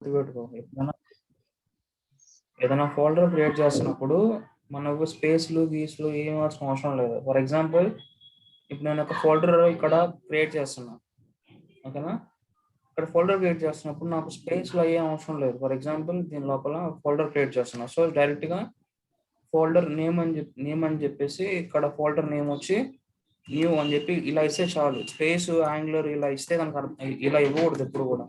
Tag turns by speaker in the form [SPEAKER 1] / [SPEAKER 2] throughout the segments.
[SPEAKER 1] గుర్తుపెట్టుకో. ఏదైనా folder create చేస్తున్నప్పుడు మనకు స్పేస్లు గీస్లు ఏం ఇవ్వాల్సిన అవసరం లేదు. ఫర్ ఎగ్జాంపుల్ ఇప్పుడు నేను ఒక ఫోల్డర్ ఇక్కడ క్రియేట్ చేస్తున్నా, ఓకేనా. ఇక్కడ ఫోల్డర్ క్రియేట్ చేస్తున్నప్పుడు నాకు స్పేస్లో ఏం అవసరం లేదు. ఫర్ ఎగ్జాంపుల్ దీని లోపల ఫోల్డర్ క్రియేట్ చేస్తున్నా, సో డైరెక్ట్గా ఫోల్డర్ నేమ్ అని చెప్పేసి ఇక్కడ ఫోల్డర్ నేమ్ వచ్చి న్యూ అని చెప్పి ఇలా ఇస్తే చాలు. స్పేస్ యాంగులర్ ఇలా ఇస్తే కనుక ఇలా ఇవ్వకూడదు ఎప్పుడు కూడా.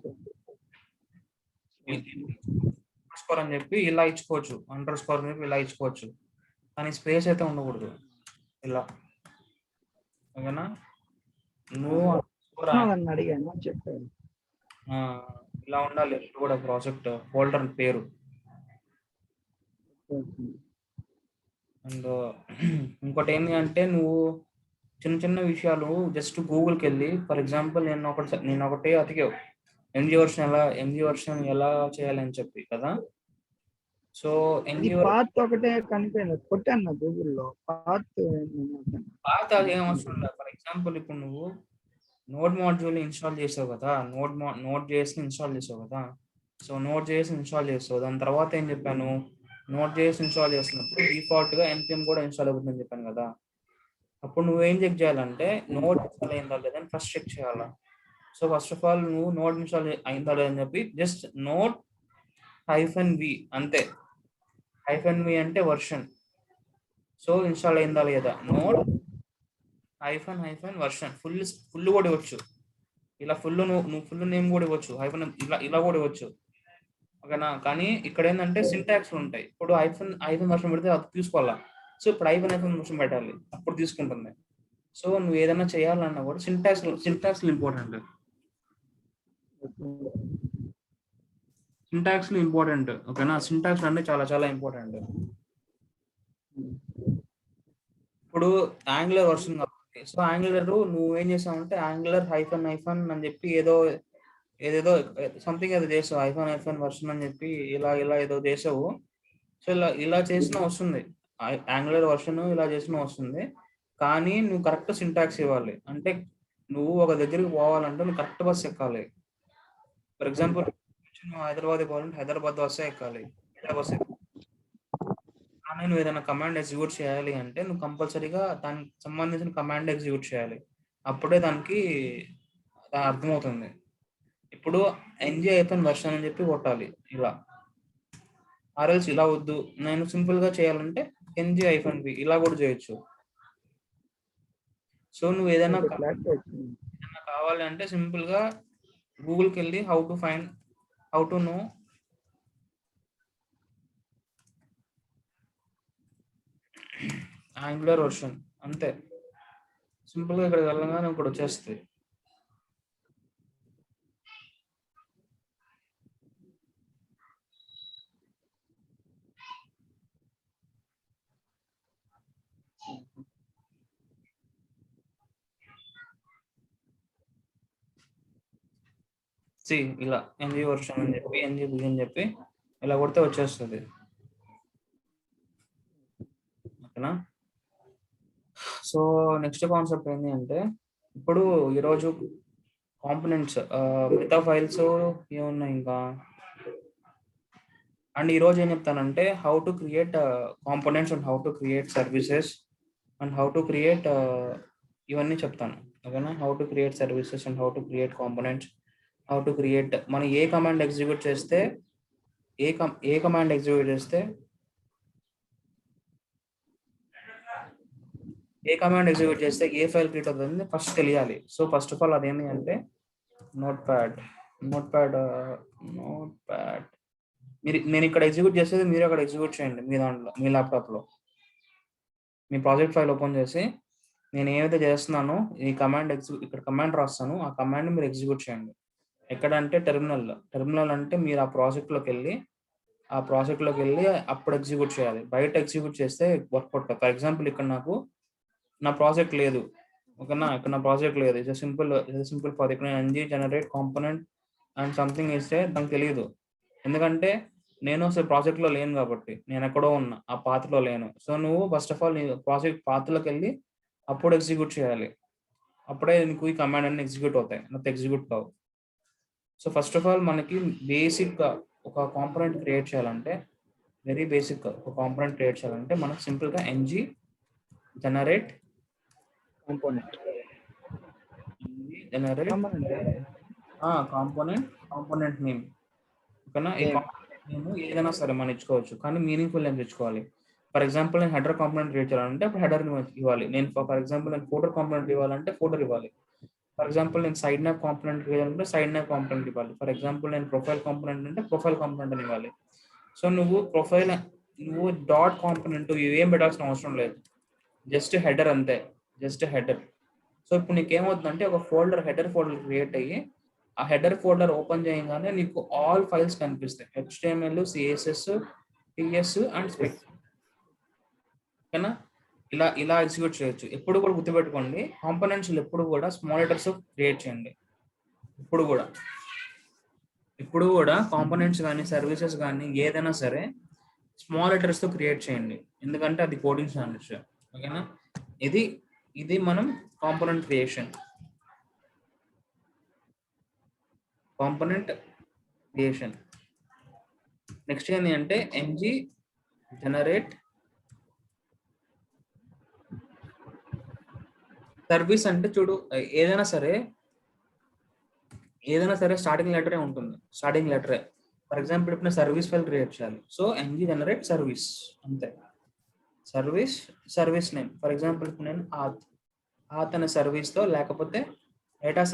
[SPEAKER 1] అండర్ స్కోర్ అని చెప్పి ఇలా ఇచ్చుకోవచ్చు, అండర్ స్కోర్ అని చెప్పి ఇలా ఇచ్చుకోవచ్చు, కానీ స్పేస్ అయితే ఉండకూడదు ఇలా, ఓకేనా. నువ్వు
[SPEAKER 2] అడిగాను చెప్పాను
[SPEAKER 1] ఇలా ఉండాలి ఎప్పుడు కూడా ప్రాజెక్ట్ ఫోల్డర్ పేరు. అండ్ ఇంకోటి ఏంటి అంటే నువ్వు చిన్న చిన్న విషయాలు జస్ట్ గూగుల్కి వెళ్ళి, ఫర్ ఎగ్జాంపుల్ నేను ఒకటే అతికావు ఎంజీ వర్షన్ ఎలా చేయాలని చెప్పి కదా. సో ఎంజీ
[SPEAKER 2] పాత్ ఒకటే కనిపోయింది, కొట్టాను గూగుల్లో పాత్
[SPEAKER 1] అది ఏం అవసరం లేదు. ఫర్ ఎగ్జాంపుల్ ఇప్పుడు నువ్వు నోడ్ మాడ్యూల్ ఇన్స్టాల్ చేసావు కదా, నోడ్ జేఎస్ ఇన్స్టాల్ చేసావు కదా. సో నోడ్ జేఎస్ ఇన్స్టాల్ చేస్తావు, దాని తర్వాత ఏం చెప్పాను, నోడ్ జేఎస్ ఇన్స్టాల్ చేస్తున్నప్పుడు డిఫాల్ట్ గా npm కూడా ఇన్స్టాల్ అవుతుందని చెప్పాను కదా. అప్పుడు నువ్వేం చెక్ చేయాలంటే నోడ్ ఇన్స్టాల్ అయిందా లేదని ఫస్ట్ చెక్ చేయాలా. సో ఫస్ట్ ఆఫ్ ఆల్ నువ్వు నోడ్ ఇన్స్టాల్ అయిందా లేదని చెప్పి జస్ట్ నోడ్ -v అంతే. -v అంటే వర్షన్. సో ఇన్స్టాల్ అయిందా లేదా, నోడ్ వర్షన్ ఫుల్ కూడా ఇవ్వచ్చు. ఇలా నువ్వు ఫుల్ నేమ్ కూడా ఇవ్వచ్చు, ఇలా కూడా ఇవ్వచ్చు, ఓకేనా. కానీ ఇక్కడ ఏంటంటే సింటాక్స్ ఉంటాయి. ఇప్పుడు ఐఫోన్ వర్షన్ పెడితే అది తీసుకోవాలా. సో ఇప్పుడు ఐఫోన్ వర్షన్ పెట్టాలి, అప్పుడు తీసుకుంటుంది. సో నువ్వు ఏదైనా చేయాలన్నా కూడా సింటాక్స్ ఇంపార్టెంట్. ఓకేనా. సింటాక్స్ అంటే చాలా చాలా ఇంపార్టెంట్. ఇప్పుడు యాంగులర్ వర్షన్ కాబట్టి, సో యాంగులర్ నువ్వేం చేసావంటే యాంగులర్ హైఫన్ అని చెప్పి ఏదేదో సంథింగ్ ఏదో చేసావు, ఐఫోన్ వర్షన్ అని చెప్పి ఇలా ఏదో చేసావు. సో ఇలా చేసిన వస్తుంది, యాంగులర్ వర్షన్ ఇలా చేసిన వస్తుంది. కానీ నువ్వు కరెక్ట్ సింటాక్స్ ఇవ్వాలి. అంటే నువ్వు ఒక దగ్గరికి పోవాలంటే నువ్వు కరెక్ట్ బస్ ఎక్కాలి. ఫర్ ఎగ్జాంపుల్ నువ్వు హైదరాబాద్ పోవాలంటే హైదరాబాద్ బస్సే ఎక్కాలి, బస్ ఎక్కాలి. కానీ నువ్వు ఏదైనా కమాండ్ ఎగ్జిక్యూట్ చేయాలి అంటే నువ్వు కంపల్సరీగా దానికి సంబంధించిన కమాండ్ ఎగ్జిక్యూట్ చేయాలి, అప్పుడే దానికి అర్థమవుతుంది. ఇప్పుడు ఎన్జీ ఐఫన్ వర్షన్ అని చెప్పి కొట్టాలి ఇలా, ఆర్ఎల్స్ ఇలా వద్దు, నేను సింపుల్ గా చేయాలంటే ఎన్జీ -v ఇలా కూడా చేయొచ్చు. సో నువ్వు ఏదైనా కావాలి అంటే సింపుల్ గా గూగుల్కి వెళ్ళి how to know angular version అంతే. సింపుల్ గా ఇక్కడికి వెళ్ళగానే ఇక్కడ వచ్చేస్తుంది. ఇలా ఎన్జీ వర్షన్ అని చెప్పి ఎన్జీ అని చెప్పి ఇలా కొడితే వచ్చేస్తుంది, ఓకేనా. సో నెక్స్ట్ కాన్సెప్ట్ ఏంటి అంటే, ఇప్పుడు ఈరోజు కాంపోనెంట్స్ మిగతా ఫైల్స్ ఏమున్నాయి ఇంకా, అండ్ ఈరోజు ఏం చెప్తానంటే how to create components and how to create services and how to create ఇవన్నీ చెప్తాను, ఓకేనా. How to create services and how to create components, how to create మనం ఏ కమాండ్ ఎగ్జిక్యూట్ చేస్తే ఏ కమాండ్ ఎగ్జిక్యూట్ చేస్తే ఏ ఫైల్ క్రియేట్ అవుతుంది first తెలియాలి. So first of all అదేంటి అంటే నోట్ ప్యాడ్ నేను ఇక్కడ ఎగ్జిక్యూట్ చేసేది మీరు అక్కడ ఎగ్జిక్యూట్ చేయండి, మీ దాంట్లో మీ ల్యాప్టాప్లో మీ ప్రాజెక్ట్ ఫైల్ ఓపెన్ చేసి నేను ఏదైతే చేస్తున్నానో ఈ ఇక్కడ కమాండ్ రాస్తాను, ఆ కమాండ్ మీరు ఎగ్జిక్యూట్ చేయండి. ఎక్కడంటే టెర్మినల్ అంటే మీరు ఆ ప్రాజెక్ట్లోకి వెళ్ళి అప్పుడు ఎగ్జిక్యూట్ చేయాలి. బయట ఎగ్జిక్యూట్ చేస్తే వర్కౌట్. ఫర్ ఎగ్జాంపుల్ ఇక్కడ నా ప్రాజెక్ట్ లేదు, ఓకేనా. ఇక్కడ నా ప్రాజెక్ట్ లేదు, ఇది సింపుల్ ప్రాజెక్ట్. నేను NG generate component and something ఇస్తే నాకు తెలియదు, ఎందుకంటే నేను అసలు ప్రాజెక్ట్లో లేను కాబట్టి, నేను ఎక్కడో ఉన్నా, ఆ పాత్రలో లేను. సో నువ్వు ఫస్ట్ ఆఫ్ ఆల్ నీ ప్రాజెక్ట్ పాత్రలోకి వెళ్ళి అప్పుడు ఎగ్జిక్యూట్ చేయాలి, అప్పుడే నీకు ఈ కమాండ్ అన్ని ఎగ్జిక్యూట్ అవుతాయి, నాకు ఎగ్జిక్యూట్ కావు. సో ఫస్ట్ ఆఫ్ ఆల్ మనకి బేసిక్గా ఒక కాంపోనెంట్ క్రియేట్ చేయాలంటే వెరీ బేసిక్గా ఒక కాంపోనెంట్ క్రియేట్ చేయాలంటే మనకు సింపుల్గా ఎన్జీ జనరేట్ కాంపోనెంట్ నేమ్. ఓకేనా? ఈ కాంపోనెంట్ నేమ్ ఏదైనా సరే మనం ఇచ్చుకోవచ్చు, కానీ మీనింగ్ఫుల్ నేమ్ తెచ్చుకోవాలి. ఫర్ ఎగ్జాంపుల్ నేను హెడర్ కాంపోనెంట్ క్రియేట్ చేయాలంటే అప్పుడు హెడర్ ఇవ్వాలి. నేను ఫర్ ఎగ్జాంపుల్ నేను ఫోటో కాంపోనెంట్ ఇవ్వాలంటే ఫోటో ఇవ్వాలి. ఫర్ ఎగ్జాంపుల్ నేను సైడ్ న్యాప్ కాంపోనెంట్ ఇవ్వాలంటే సైడ్ న్యాప్ కాంపోనెంట్ ఇవ్వాలి. ఫర్ ఎగ్జాంపుల్ నేను ప్రొఫైల్ కాంపోనెంట్ అంటే ప్రొఫైల్ కాంపోనెంట్ అని ఇవ్వాలి. సో నువ్వు డాట్ కాంపోనెంట్ ఏం పెట్టాల్సిన అవసరం లేదు, జస్ట్ హెడర్ అంతే, జస్ట్ హెడర్. సో ఇప్పుడు నీకు ఏమవుతుందంటే ఒక హెడర్ ఫోల్డర్ క్రియేట్ అయ్యి ఆ హెడర్ ఫోల్డర్ ఓపెన్ చేయగానే నీకు ఆల్ ఫైల్స్ కనిపిస్తాయి, HTML, CSS, TS and spec. ఓకేనా? ఇలా ఎగ్జిక్యూట్ చేయొచ్చు. ఎప్పుడు కూడా గుర్తుపెట్టుకోండి, కాంపోనెంట్స్ ఎప్పుడు కూడా స్మాల్ లెటర్స్ క్రియేట్ చేయండి. ఇప్పుడు కూడా కాంపోనెంట్స్ కానీ సర్వీసెస్ కానీ ఏదైనా సరే స్మాల్ లెటర్స్ తో క్రియేట్ చేయండి, ఎందుకంటే అది కోడింగ్ స్టాండర్డ్స్. ఓకేనా? ఇది మనం కాంపోనెంట్ క్రియేషన్. నెక్స్ట్ ఏంటి అంటే ఎంజీ జనరేట్ సర్వీస్. అంటే చూడు, ఏదైనా సరే స్టార్టింగ్ లెటరే ఉంటుంది, స్టార్టింగ్ లెటరే. ఫర్ ఎగ్జాంపుల్ ఇప్పుడు సర్వీస్ ఫైల్ క్రియేట్ చేయాలి, సో ఎంజీ జనరేట్ సర్వీస్ అంతే. సర్వీస్ నేమ్ ఫర్ ఎగ్జాంపుల్ ఇప్పుడు నేను ఆత్ అనే సర్వీస్తో, లేకపోతే డేటా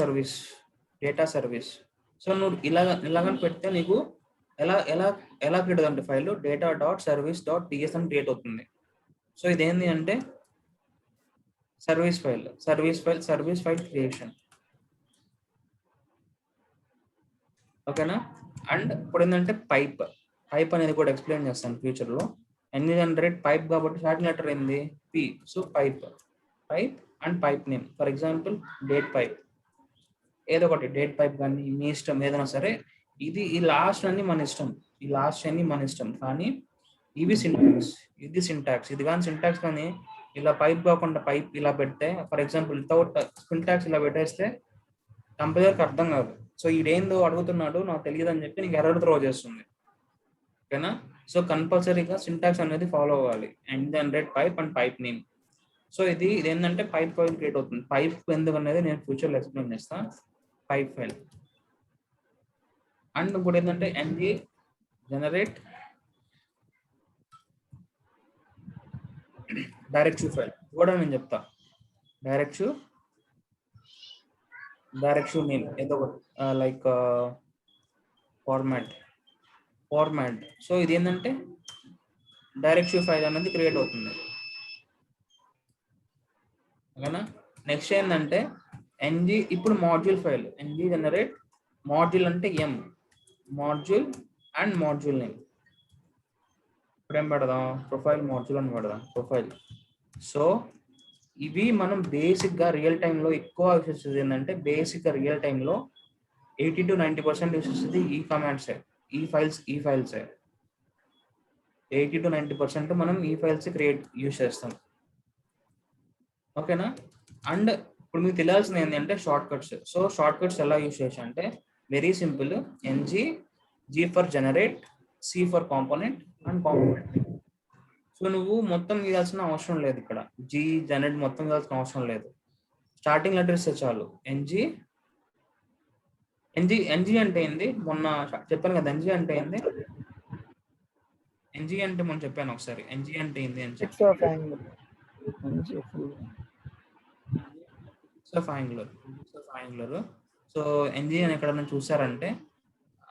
[SPEAKER 1] సర్వీస్. సో నువ్వు ఇలాగని పెడితే నీకు ఎలా క్రియేట్ అవుతుంది ఫైల్, data.service.ts అని క్రియేట్ అవుతుంది. సో ఇదేంటి అంటే సర్వీస్ ఫైల్ క్రియేషన్. ఓకేనా? అండ్ ఇప్పుడు ఏంటంటే పైప్ అనేది కూడా ఎక్స్ప్లెయిన్ చేస్తాను ఫ్యూచర్లో. ఎన్ని జనరేట్ పైప్ కాబట్టి స్టార్టింగ్ లెటర్ ఏంది, P. So pipe and pipe name. For example date pipe, ఏదో ఒకటి డేట్ పైప్ కానీ మీ ఇష్టం ఏదైనా సరే. ఈ లాస్ట్ అన్ని మన ఇష్టం, కానీ ఇది సింటాక్స్. ఇది కానీ సింటాక్స్ కానీ ఇలా పైప్ కాకుండా పైప్ ఇలా పెడితే, ఫర్ ఎగ్జాంపుల్ వితౌట్ సింటాక్స్ ఇలా పెట్టేస్తే కంప్యూటర్కి అర్థం కాదు. సో ఇదేందో అడుగుతున్నాడు నాకు తెలియదు అని చెప్పి నీకు ఎర్రర్ త్రో చేస్తుంది. ఓకేనా? సో కంపల్సరీగా సింటాక్స్ అనేది ఫాలో అవ్వాలి. And generate pipe and pipe name. So ఇది ఏంటంటే పైప్ ఫైల్ క్రియేట్ అవుతుంది. పైప్ ఎందుకు అనేది నేను ఫ్యూచర్లో ఎక్స్ప్లెయిన్ చేస్తాను. పైప్ ఫైల్ అండ్ ఇంకోటి ఏంటంటే ఎన్జీ జనరేట్ డైరెక్టివ్ ఫైల్ కూడా నేను చెప్తా. డైరెక్టివ్ నేమ్ ఏదో ఒకటి, లైక్ ఫార్మాట్. సో ఇది ఏంటంటే డైరెక్టివ్ ఫైల్ అనేది క్రియేట్ అవుతుంది. ఓకేనా? నెక్స్ట్ ఏంటంటే ఎన్జీ ఇప్పుడు module file. NG generate module అంటే మాడ్యూల్ అండ్ మాడ్యూల్ నేమ్. ఇప్పుడు ఏం పెడదాం, ప్రొఫైల్ మాడ్యూల్ అని పెడదాం, ప్రొఫైల్. సో ఇవి మనం బేసిక్గా రియల్ టైంలో ఎక్కువ యూస్ చేసేది ఏంటంటే, బేసిక్గా రియల్ టైంలో 80 to 90% యూస్ చేసేది ఈ కమాండ్సే, ఈ ఫైల్సే. 80 to 90% మనం ఈ ఫైల్స్ యూస్ చేస్తాం. ఓకేనా? అండ్ ఇప్పుడు మీకు తెలియాల్సింది ఏంటంటే short cuts. So short cuts ఎలా యూస్ చేసా అంటే very simple. G for generate, C for component and component. So నువ్వు మొత్తం ఇవ్వాల్సిన అవసరం లేదు, ఇక్కడ జనరేట్ మొత్తం ఇవ్వాల్సిన అవసరం లేదు. స్టార్టింగ్ లెటర్స్ చాలు. ఎన్జీ అంటే ఏంది, మొన్న చెప్పాను కదా. ఎన్జీ అంటే ఏంది, మొన్న చెప్పాను ఒకసారి. ఎన్జీ అంటే ఏంది అని చెప్పి యాంగులర్. సో ఎన్జీ అని ఎక్కడన్నా చూసారంటే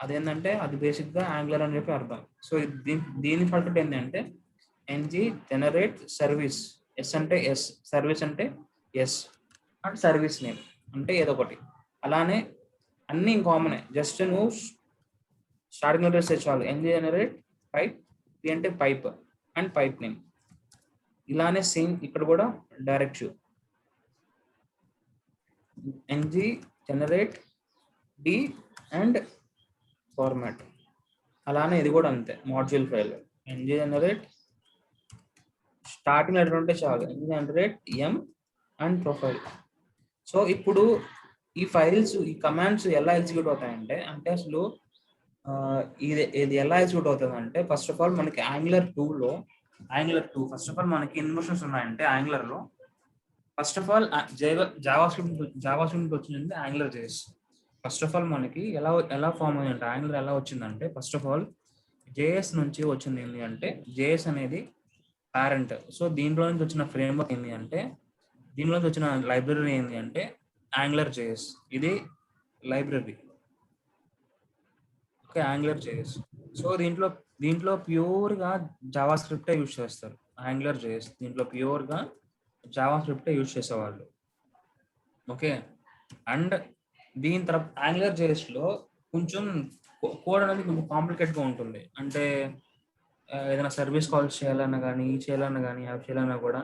[SPEAKER 1] అదేంటంటే అది బేసిక్గా యాంగులర్ అని చెప్పి అర్థం. సో దీని షార్ట్కట్ ఏంటంటే ఎన్జీ జనరేట్ సర్వీస్. ఎస్ అంటే ఎస్, సర్వీస్ అంటే ఎస్, అండ్ సర్వీస్ నేమ్ అంటే ఏదో ఒకటి. అలానే అన్ని కామనే, జస్ట్ నువ్వు స్టార్టింగ్ లెటర్స్ చాలు. ఎన్జీ జనరేట్ పైప్, పి అంటే పైప్ అండ్ పైప్ నేమ్. ఇలానే సేమ్ ఇక్కడ కూడా directive NG generate D and format. అలానే ఇది కూడా అంతే, module file. NG generate starting letter ఉంటే చాలు, NG generate M and profile. So ఇప్పుడు ఈ ఫైల్స్, ఈ కమాండ్స్ ఎలా ఎగ్జిక్యూట్ అవుతాయంటే, అంటే అసలు ఇది ఎలా ఎగ్జిక్యూట్ అవుతుందంటే, ఫస్ట్ ఆఫ్ ఆల్ మనకి యాంగులర్ 2 ఫస్ట్ ఆఫ్ ఆల్ మనకి ఎన్ని వర్షన్స్ ఉన్నాయంటే యాంగులర్ లో, first of all JavaScript వచ్చింది Angular JS. First of all మనకి ఎలా ఎలా ఫామ్ అయ్యిందంటే, యాంగులర్ ఎలా వచ్చిందంటే, ఫస్ట్ ఆఫ్ ఆల్ జేఎస్ నుంచి వచ్చింది ఏంటి అంటే, జేఎస్ అనేది పేరెంట్. సో దీంట్లో నుంచి వచ్చిన ఫ్రేమ్వర్క్ ఏంటి అంటే, దీనిలో నుంచి వచ్చిన లైబ్రరీ ఏంటి అంటే యాంగులర్ జేఎస్. ఇది library, okay, angular JS. So దీంట్లో ప్యూర్ గా జావా స్క్రిప్టే యూజ్ చేస్తారు. యాంగులర్ జేఎస్ దీంట్లో ప్యూర్ గా జావా స్క్రిప్టే యూజ్ చేసేవాళ్ళు, ఓకే. అండ్ దీని తర్వాత యాంగులర్ జేఎస్ లో కొంచెం కోడ్ అనేది కొంచెం కాంప్లికేట్ గా ఉంటుంది. అంటే ఏదైనా సర్వీస్ కాల్స్ చేయాలన్నా కానీ, అవి చేయాలన్నా కూడా,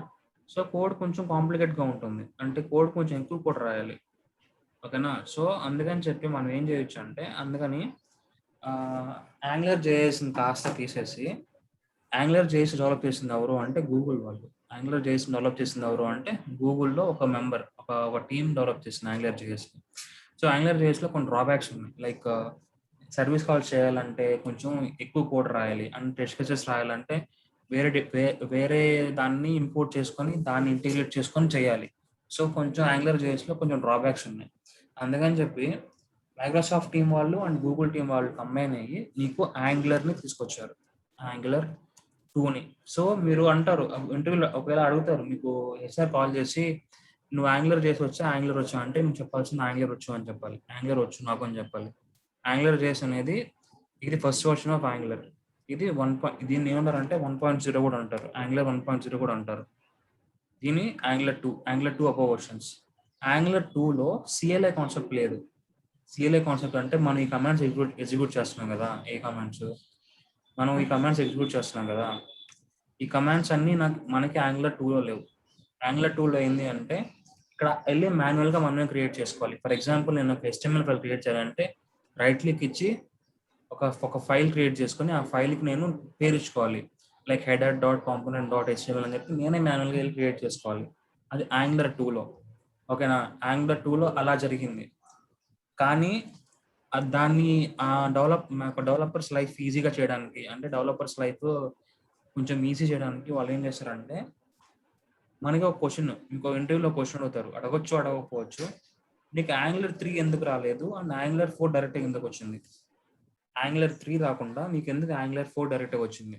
[SPEAKER 1] సో కోడ్ కొంచెం కాంప్లికేట్ గా ఉంటుంది. అంటే కోడ్ కొంచెం ఎక్కువ కోడ్ రాయాలి, ఓకేనా. సో అందుకని చెప్పి మనం ఏం చేయొచ్చు అంటే, అందుకని యాంగులర్ జేఎస్ కాస్త తీసేసి, యాంగులర్ జేఎస్ డెవలప్ చేసింది ఎవరు అంటే గూగుల్ వాళ్ళు. యాంగులర్ జేఎస్ డెవలప్ చేసింది ఎవరు అంటే గూగుల్లో ఒక మెంబర్, ఒక టీమ్ డెవలప్ చేసింది angular JS. So angular JS లో కొన్ని డ్రాబ్యాక్స్ ఉన్నాయి. లైక్ సర్వీస్ కాల్ చేయాలంటే కొంచెం ఎక్కువ కోడ్ రాయాలి, అండ్ టెస్ట్ కేసెస్ రాయాలంటే వేరే దాన్ని ఇంపోర్ట్ చేసుకొని దాన్ని ఇంటిగ్రేట్ చేసుకొని చేయాలి. సో కొంచెం యాంగులర్ జేఎస్ లో కొంచెం డ్రాబ్యాక్స్ ఉన్నాయి. అందుకని చెప్పి మైక్రోసాఫ్ట్ టీం వాళ్ళు అండ్ గూగుల్ టీం వాళ్ళు కంబైన్ అయ్యి నీకు యాంగులర్ ని తీసుకొచ్చారు, యాంగులర్ 2ని. సో మీరు అంటారు ఇంటర్వ్యూలో, ఒకవేళ అడుగుతారు మీకు, హెచ్ఆర్ కాల్ చేసి నువ్వు యాంగులర్ చేసి వచ్చా, యాంగులర్ వచ్చా అంటే నువ్వు చెప్పాల్సింది యాంగులర్ వచ్చు అని చెప్పాలి, యాంగులర్ వచ్చు నాకు అని చెప్పాలి. యాంగులర్ జేఎస్ అనేది ఇది ఫస్ట్ వర్షన్ ఆఫ్ యాంగులర్. ఇది దీన్ని ఏమంటారు అంటే 1.0 కూడా అంటారు, యాంగులర్ 1.0 కూడా అంటారు. దీని యాంగులర్ 2 అబవ్ వర్షన్స్. యాంగులర్ 2లో సిఎల్ఐ కాన్సెప్ట్ లేదు. సిఎల్ఐ కాన్సెప్ట్ అంటే మనం ఈ కమాండ్స్ ఎగ్జిక్యూట్ చేస్తున్నాం కదా, మనం ఈ కమాండ్స్ ఎగ్జిక్యూట్ చేస్తున్నాం కదా, ఈ కమాండ్స్ అన్ని మనకి యాంగులర్ 2లో లేవు. యాంగులర్ 2లో ఏంటి అంటే, ఇక్కడ వెళ్ళి మాన్యువల్ గా మనమే క్రియేట్ చేసుకోవాలి. ఫర్ ఎగ్జాంపుల్ నేను ఒక HTML ఫైల్ క్రియేట్ చేయాలంటే రైట్ క్లిక్ ఇచ్చి ఒక ఫైల్ క్రియేట్ చేసుకొని ఆ ఫైల్కి నేను పేరు ఇచ్చుకోవాలి, లైక్ header.component.html అని చెప్పి నేనే మాన్యువల్గా వెళ్ళి క్రియేట్ చేసుకోవాలి. అది యాంగులర్ 2లో, ఓకేనా. యాంగులర్ 2లో అలా జరిగింది. కానీ దాన్ని డెవలపర్స్ లైఫ్ ఈజీగా చేయడానికి, అంటే డెవలపర్స్ లైఫ్ కొంచెం ఈజీ చేయడానికి వాళ్ళు ఏం చేస్తారంటే, మనకి ఒక క్వశ్చన్, ఇంకో ఇంటర్వ్యూలో క్వశ్చన్ అడుగుతారు, అడగొచ్చు అడగకపోవచ్చు, నీకు యాంగులర్ 3 ఎందుకు రాలేదు అండ్ యాంగులర్ 4 డైరెక్ట్ ఎందుకు వచ్చింది, యాంగులర్ 3 రాకుండా మీకు ఎందుకు యాంగులర్ 4 డైరెక్ట్ వచ్చింది.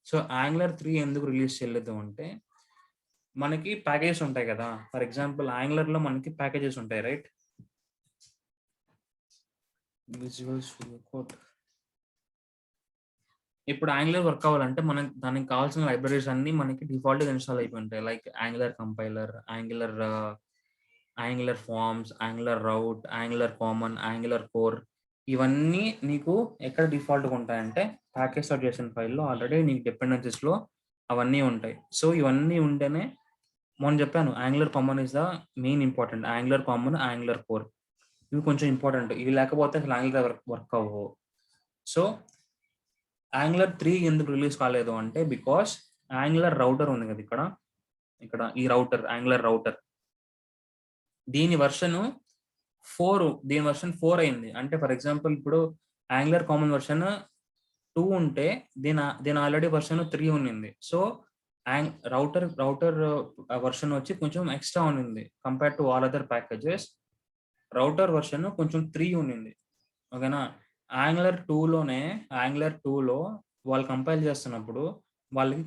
[SPEAKER 1] సో యాంగులర్ 3 ఎందుకు రిలీజ్ చేయలేదు అంటే, మనకి ప్యాకేజెస్ ఉంటాయి కదా. ఫర్ ఎగ్జాంపుల్ యాంగులర్ లో మనకి ప్యాకేజెస్ ఉంటాయి, రైట్. Visual studio code. ఇప్పుడు యాంగులర్ వర్క్ అవ్వాలంటే మనకి దానికి కావాల్సిన లైబ్రరీస్ అన్ని మనకి డిఫాల్ట్ గా ఇన్స్టాల్ అయిపోయి ఉంటాయి. Like Angular compiler, Angular forms, Angular route, Angular common, Angular core. ఇవన్నీ నీకు ఎక్కడ డిఫాల్ట్ గా ఉంటాయంటే package.json ఫైల్లో ఆల్రెడీ నీకు డిపెండెన్సీస్ లో అవన్నీ ఉంటాయి. సో ఇవన్నీ ఉంటేనే, మొన్న చెప్పాను angular common is the main important. Angular common, Angular core ఇవి కొంచెం ఇంపార్టెంట్. ఇవి లేకపోతే అసలు యాంగులర్ వర్క్ అవ్వవు. సో యాంగులర్ 3 ఎందుకు రిలీజ్ కాలేదు అంటే, బికాస్ యాంగులర్ రౌటర్ ఉంది కదా ఇక్కడ ఈ రౌటర్, యాంగులర్ రౌటర్, దీని వర్షన్ 4 అయింది. అంటే ఫర్ ఎగ్జాంపుల్ ఇప్పుడు యాంగులర్ కామన్ వర్షన్ 2 ఉంటే దీని ఆల్రెడీ వర్షన్ 3 ఉన్నింది. సో రౌటర్ వర్షన్ వచ్చి కొంచెం ఎక్స్ట్రా ఉన్నింది compare to all other packages. Router version కొంచెం 3 ఉన్నింది, ఓకేనా. యాంగులర్ 2లో వాళ్ళు కంపైల్ చేస్తున్నప్పుడు వాళ్ళకి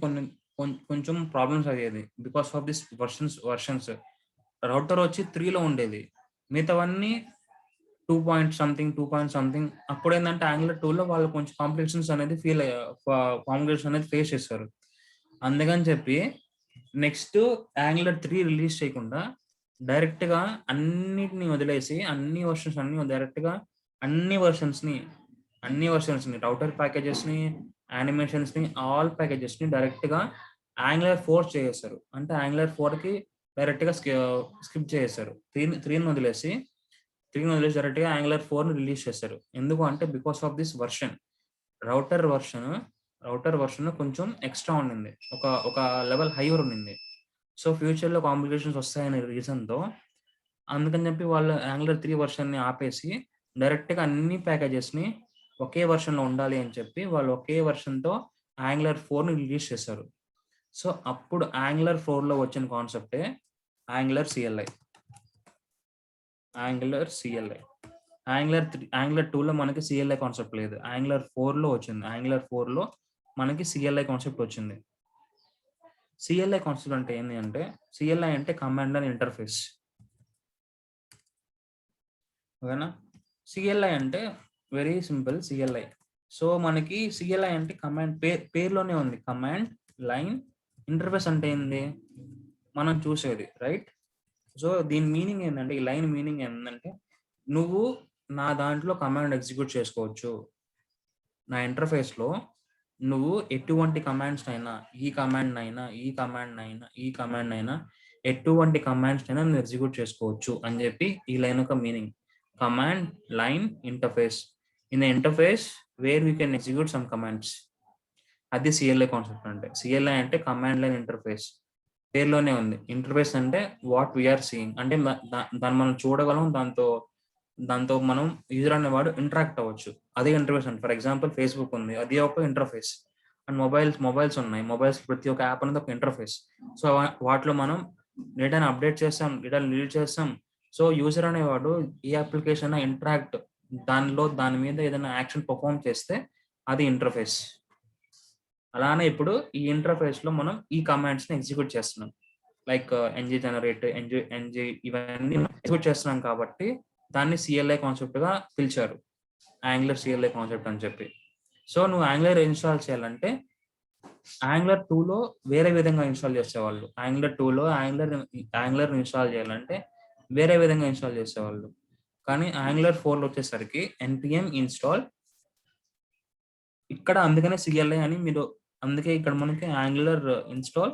[SPEAKER 1] కొంచెం ప్రాబ్లమ్స్ అయ్యేది because of this versions. Router వచ్చి 3లో ఉండేది, మిగతావన్నీ 2 అప్పుడు ఏంటంటే యాంగులర్ 2లో వాళ్ళు కొంచెం కాంప్లికేషన్స్ అనేది ఫేస్ చేస్తారు. అందుకని చెప్పి నెక్స్ట్ యాంగులర్ 3 రిలీజ్ చేయకుండా డైరెక్ట్ గా అన్నిటిని వదిలేసి అన్ని వర్షన్స్ ని రౌటర్ ప్యాకేజెస్ ని, యానిమేషన్స్ ని, ఆల్ ప్యాకేజెస్ ని డైరెక్ట్ గా యాంగులర్ 4 చేసేస్తారు. అంటే యాంగులర్ 4 కి డైరెక్ట్ గా స్కిప్ చేసేస్తారు. 3ని వదిలేసి డైరెక్ట్ గా యాంగులర్ 4 ని రిలీజ్ చేస్తారు. ఎందుకు అంటే because of this version. Router version కొంచెం ఎక్స్ట్రా ఉండింది, ఒక లెవెల్ హైయర్ ఉండింది. సో ఫ్యూచర్ లో కాంప్లికేషన్స్ వస్తాయనే రీజన్ తో అందుకని చెప్పి వాళ్ళు యాంగులర్ 3 వర్షన్‌ని ఆపేసి డైరెక్ట్‌గా అన్ని ప్యాకేజెస్‌ని ఒకే వర్షన్‌లో ఉండాలి అని చెప్పి వాళ్ళు ఒకే వర్షన్‌తో యాంగులర్ 4ని రిలీజ్ చేశారు. సో, అప్పుడు యాంగులర్ 4లో వచ్చిన కాన్సెప్టే Angular CLI. Angular CLI. Angular 2లో మనకి సిఎల్ఐ కాన్సెప్ట్ లేదు. యాంగులర్ 4లో వచ్చింది. యాంగులర్ 4లో మనకి సిఎల్ఐ కాన్సెప్ట్ వచ్చింది. సిఎల్ఐ కాన్సెప్ట్ అంటే ఏంది అంటే, సిఎల్ఐ అంటే కమాండ్ అండ్ ఇంటర్ఫేస్. ఓకేనా? సిఎల్ఐ అంటే వెరీ సింపుల్ సిఎల్ఐ. సో, మనకి సిఎల్ఐ అంటే కమాండ్ పేరులోనే ఉంది. కమాండ్, లైన్, ఇంటర్ఫేస్ అంటే ఏంది? మనం చూసేది, రైట్? సో, దీని మీనింగ్ ఏందంటే, ఈ లైన్ మీనింగ్ ఏందంటే, నువ్వు నా దాంట్లో కమాండ్ ఎగ్జిక్యూట్ చేసుకోవచ్చు. నా ఇంటర్ఫేస్‌లో నువ్వు ఎటువంటి కమాండ్స్‌నైనా, ఈ కమాండ్‌నైనా, ఈ కమాండ్‌నైనా, ఈ కమాండ్‌నైనా, ఎటువంటి కమాండ్స్‌నైనా నువ్వు ఎగ్జిక్యూట్ చేసుకోవచ్చు అని చెప్పి ఈ లైన్ యొక్క meaning. Command, line, interface. In the interface where we can execute some commands. అది సిఎల్ఐ కాన్సెప్ట్ అంటే. సిఎల్ఐ అంటే కమాండ్ లైన్ ఇంటర్ఫేస్. పేరులోనే ఉంది. ఇంటర్ఫేస్ అంటే వాట్ వి ఆర్ సీయింగ్. అంటే దాన్ని మనం చూడగలం. దాంతో మనం యూజర్ అనేవాడు ఇంటరాక్ట్ అవ్వచ్చు. అదే ఇంటర్ఫేస్ అంటే. ఫర్ ఎగ్జాంపుల్ ఫేస్‌బుక్ ఉంది. అది ఒక ఇంటర్ఫేస్. అండ్ మొబైల్స్ ఉన్నాయి. మొబైల్స్ ప్రతి ఒక్క యాప్ అనేది ఒక ఇంటర్ఫేస్. సో, వాటిలో మనం డేటాను అప్డేట్ చేస్తాం. డేటాను రీడ్ చేస్తాం. సో, యూజర్ అనేవాడు ఏ అప్లికేషన్ ఇంటరాక్ట్ దాని మీద ఏదైనా యాక్షన్ పెర్ఫార్మ్ చేస్తే అది ఇంటర్ఫేస్. అలానే ఇప్పుడు ఈ ఇంటర్ఫేస్‌లో మనం ఈ కమాండ్స్‌ని ఎగ్జిక్యూట్ చేస్తున్నాం. లైక్ ఎన్‌జీ జనరేట్, ఎన్‌జీ ఇవన్నీ ఎగ్జిక్యూట్ చేస్తున్నాం కాబట్టి దాన్ని సిఎల్ఐ కాన్సెప్ట్‌గా పిలిచారు. యాంగులర్ సిఎల్ఐ కాన్సెప్ట్ అని చెప్పి. సో, నువ్వు యాంగులర్ ఇన్‌స్టాల్ చేయాలంటే యాంగులర్ 2లో వేరే విధంగా ఇన్‌స్టాల్ చేసేవాళ్ళు. యాంగులర్ 2లో యాంగులర్ ఇన్‌స్టాల్ చేయాలంటే వేరే విధంగా ఇన్‌స్టాల్ చేసేవాళ్ళు. కానీ యాంగులర్ 4లో వచ్చేసరికి ఎన్‌పిఎం ఇన్‌స్టాల్. ఇక్కడ అందుకనే సిఎల్ఐ అని అందుకే ఇక్కడ మనకి angular install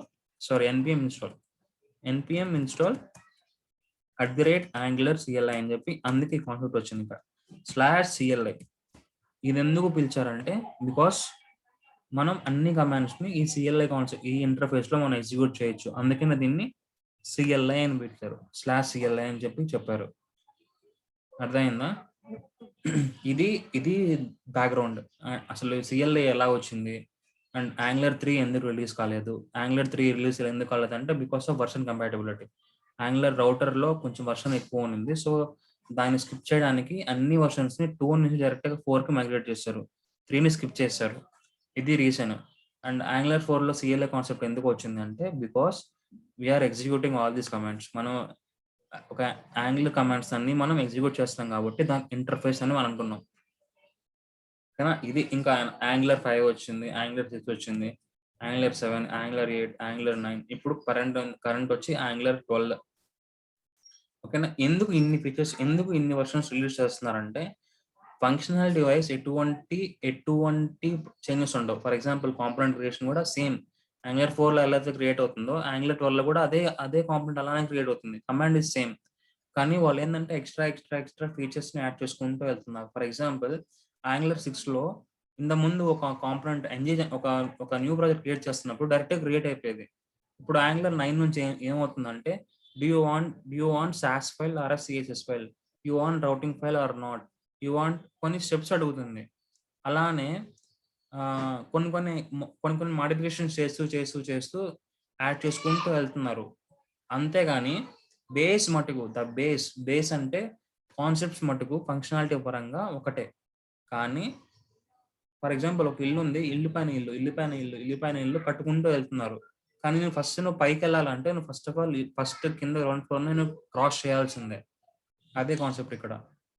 [SPEAKER 1] NPM install @angular CLI అని చెప్పి అందుకే ఈ కాన్సెప్ట్ వచ్చింది ఇక్కడ. /CLI. ఇది ఎందుకు పిలిచారంటే బికాస్ మనం అన్ని కమాండ్స్‌ని ఈ సిఎల్ఐ కాన్సెప్ట్ ఈ ఇంటర్ఫేస్‌లో మనం ఎగ్జిక్యూట్ చేయొచ్చు. అందుకనే దీన్ని సిఎల్ఐ అని పెట్టారు. /CLI అని చెప్పారు. అర్థమైందా? ఇది బ్యాక్‌గ్రౌండ్. అసలు సిఎల్ఐ ఎలా వచ్చింది? అండ్ యాంగులర్ 3 ఎందుకు రిలీజ్ కాలేదు? యాంగులర్ 3 రిలీజ్ ఎందుకు కాలేదంటే because of version compatibility. Angular రౌటర్‌లో కొంచెం వర్షన్ ఎక్కువ ఉన్నింది. సో, దాన్ని స్కిప్ చేయడానికి అన్ని వర్షన్స్‌ని 2 నుంచి డైరెక్ట్‌గా 4కి మైగ్రేట్ చేశారు. 3ని స్కిప్ చేశారు. ఇది రీజన్. అండ్ యాంగులర్ 4లో సిఎల్ఐ కాన్సెప్ట్ ఎందుకు వచ్చిందంటే because we are executing all these commands. మనం ఒక యాంగులర్ కమాండ్స్ అన్ని మనం ఎగ్జిక్యూట్ చేస్తున్నాం కాబట్టి దాని ఇంటర్ఫేస్ అని మనం అంటున్నాం. ఓకేనా? ఇది ఇంకా యాంగులర్ 5 వచ్చింది. యాంగులర్ 6 వచ్చింది. యాంగులర్ 7, యాంగులర్ 8, యాంగులర్ 9 ఇప్పుడు కరెంట్ వచ్చి యాంగులర్ 12. ఓకేనా? ఎందుకు ఇన్ని వర్షన్స్ రిలీజ్ చేస్తున్నారంటే ఫంక్షనాలిటీ వైస్ ఎటువంటి చేంజెస్ ఉండవు. ఫర్ ఎగ్జాంపుల్ కాంపోనెంట్ క్రియేషన్ కూడా సేమ్. యాంగులర్ 4లో ఎలా అయితే క్రియేట్ అవుతుందో యాంగులర్ 12లో కూడా అదే కాంపోనెంట్ అలానే క్రియేట్ అవుతుంది. Command is same. కానీ వాళ్ళు ఏంటంటే ఎక్స్ట్రా ఫీచర్స్‌ని యాడ్ చేసుకుంటూ వెళ్తున్నారు. ఫర్ ఎగ్జాంపుల్ యాంగులర్ 6లో ఇంతకుముందు ఒక కాంపోనెంట్ ఒక న్యూ ప్రాజెక్ట్ క్రియేట్ చేస్తున్నప్పుడు డైరెక్ట్‌గా క్రియేట్ అయిపోయేది. ఇప్పుడు యాంగులర్ 9 నుంచి ఏమవుతుందంటే do you want sauce file or CSS file? You want routing file or not? You want కొన్ని స్టెప్స్ అడుగుతుంది. అలానే కొన్ని మోడిఫికేషన్స్ చేస్తూ యాడ్ చేసుకుంటూ వెళ్తున్నారు. అంతేగాని బేస్ అంటే కాన్సెప్ట్స్ మటుకు ఫంక్షనాలిటీ పరంగా ఒకటే. కానీ ఫర్ ఎగ్జాంపుల్ ఒక ఇల్లు ఉంది. ఇల్లు పైన ఇల్లు కట్టుకుంటూ వెళ్తున్నారు. కానీ నువ్వు పైకెళ్ళాలంటే నువ్వు ఫస్ట్ కింద గ్రౌండ్ ఫ్లోర్‌ని నువ్వు క్రాస్ చేయాల్సిందే. అదే కాన్సెప్ట్ ఇక్కడ.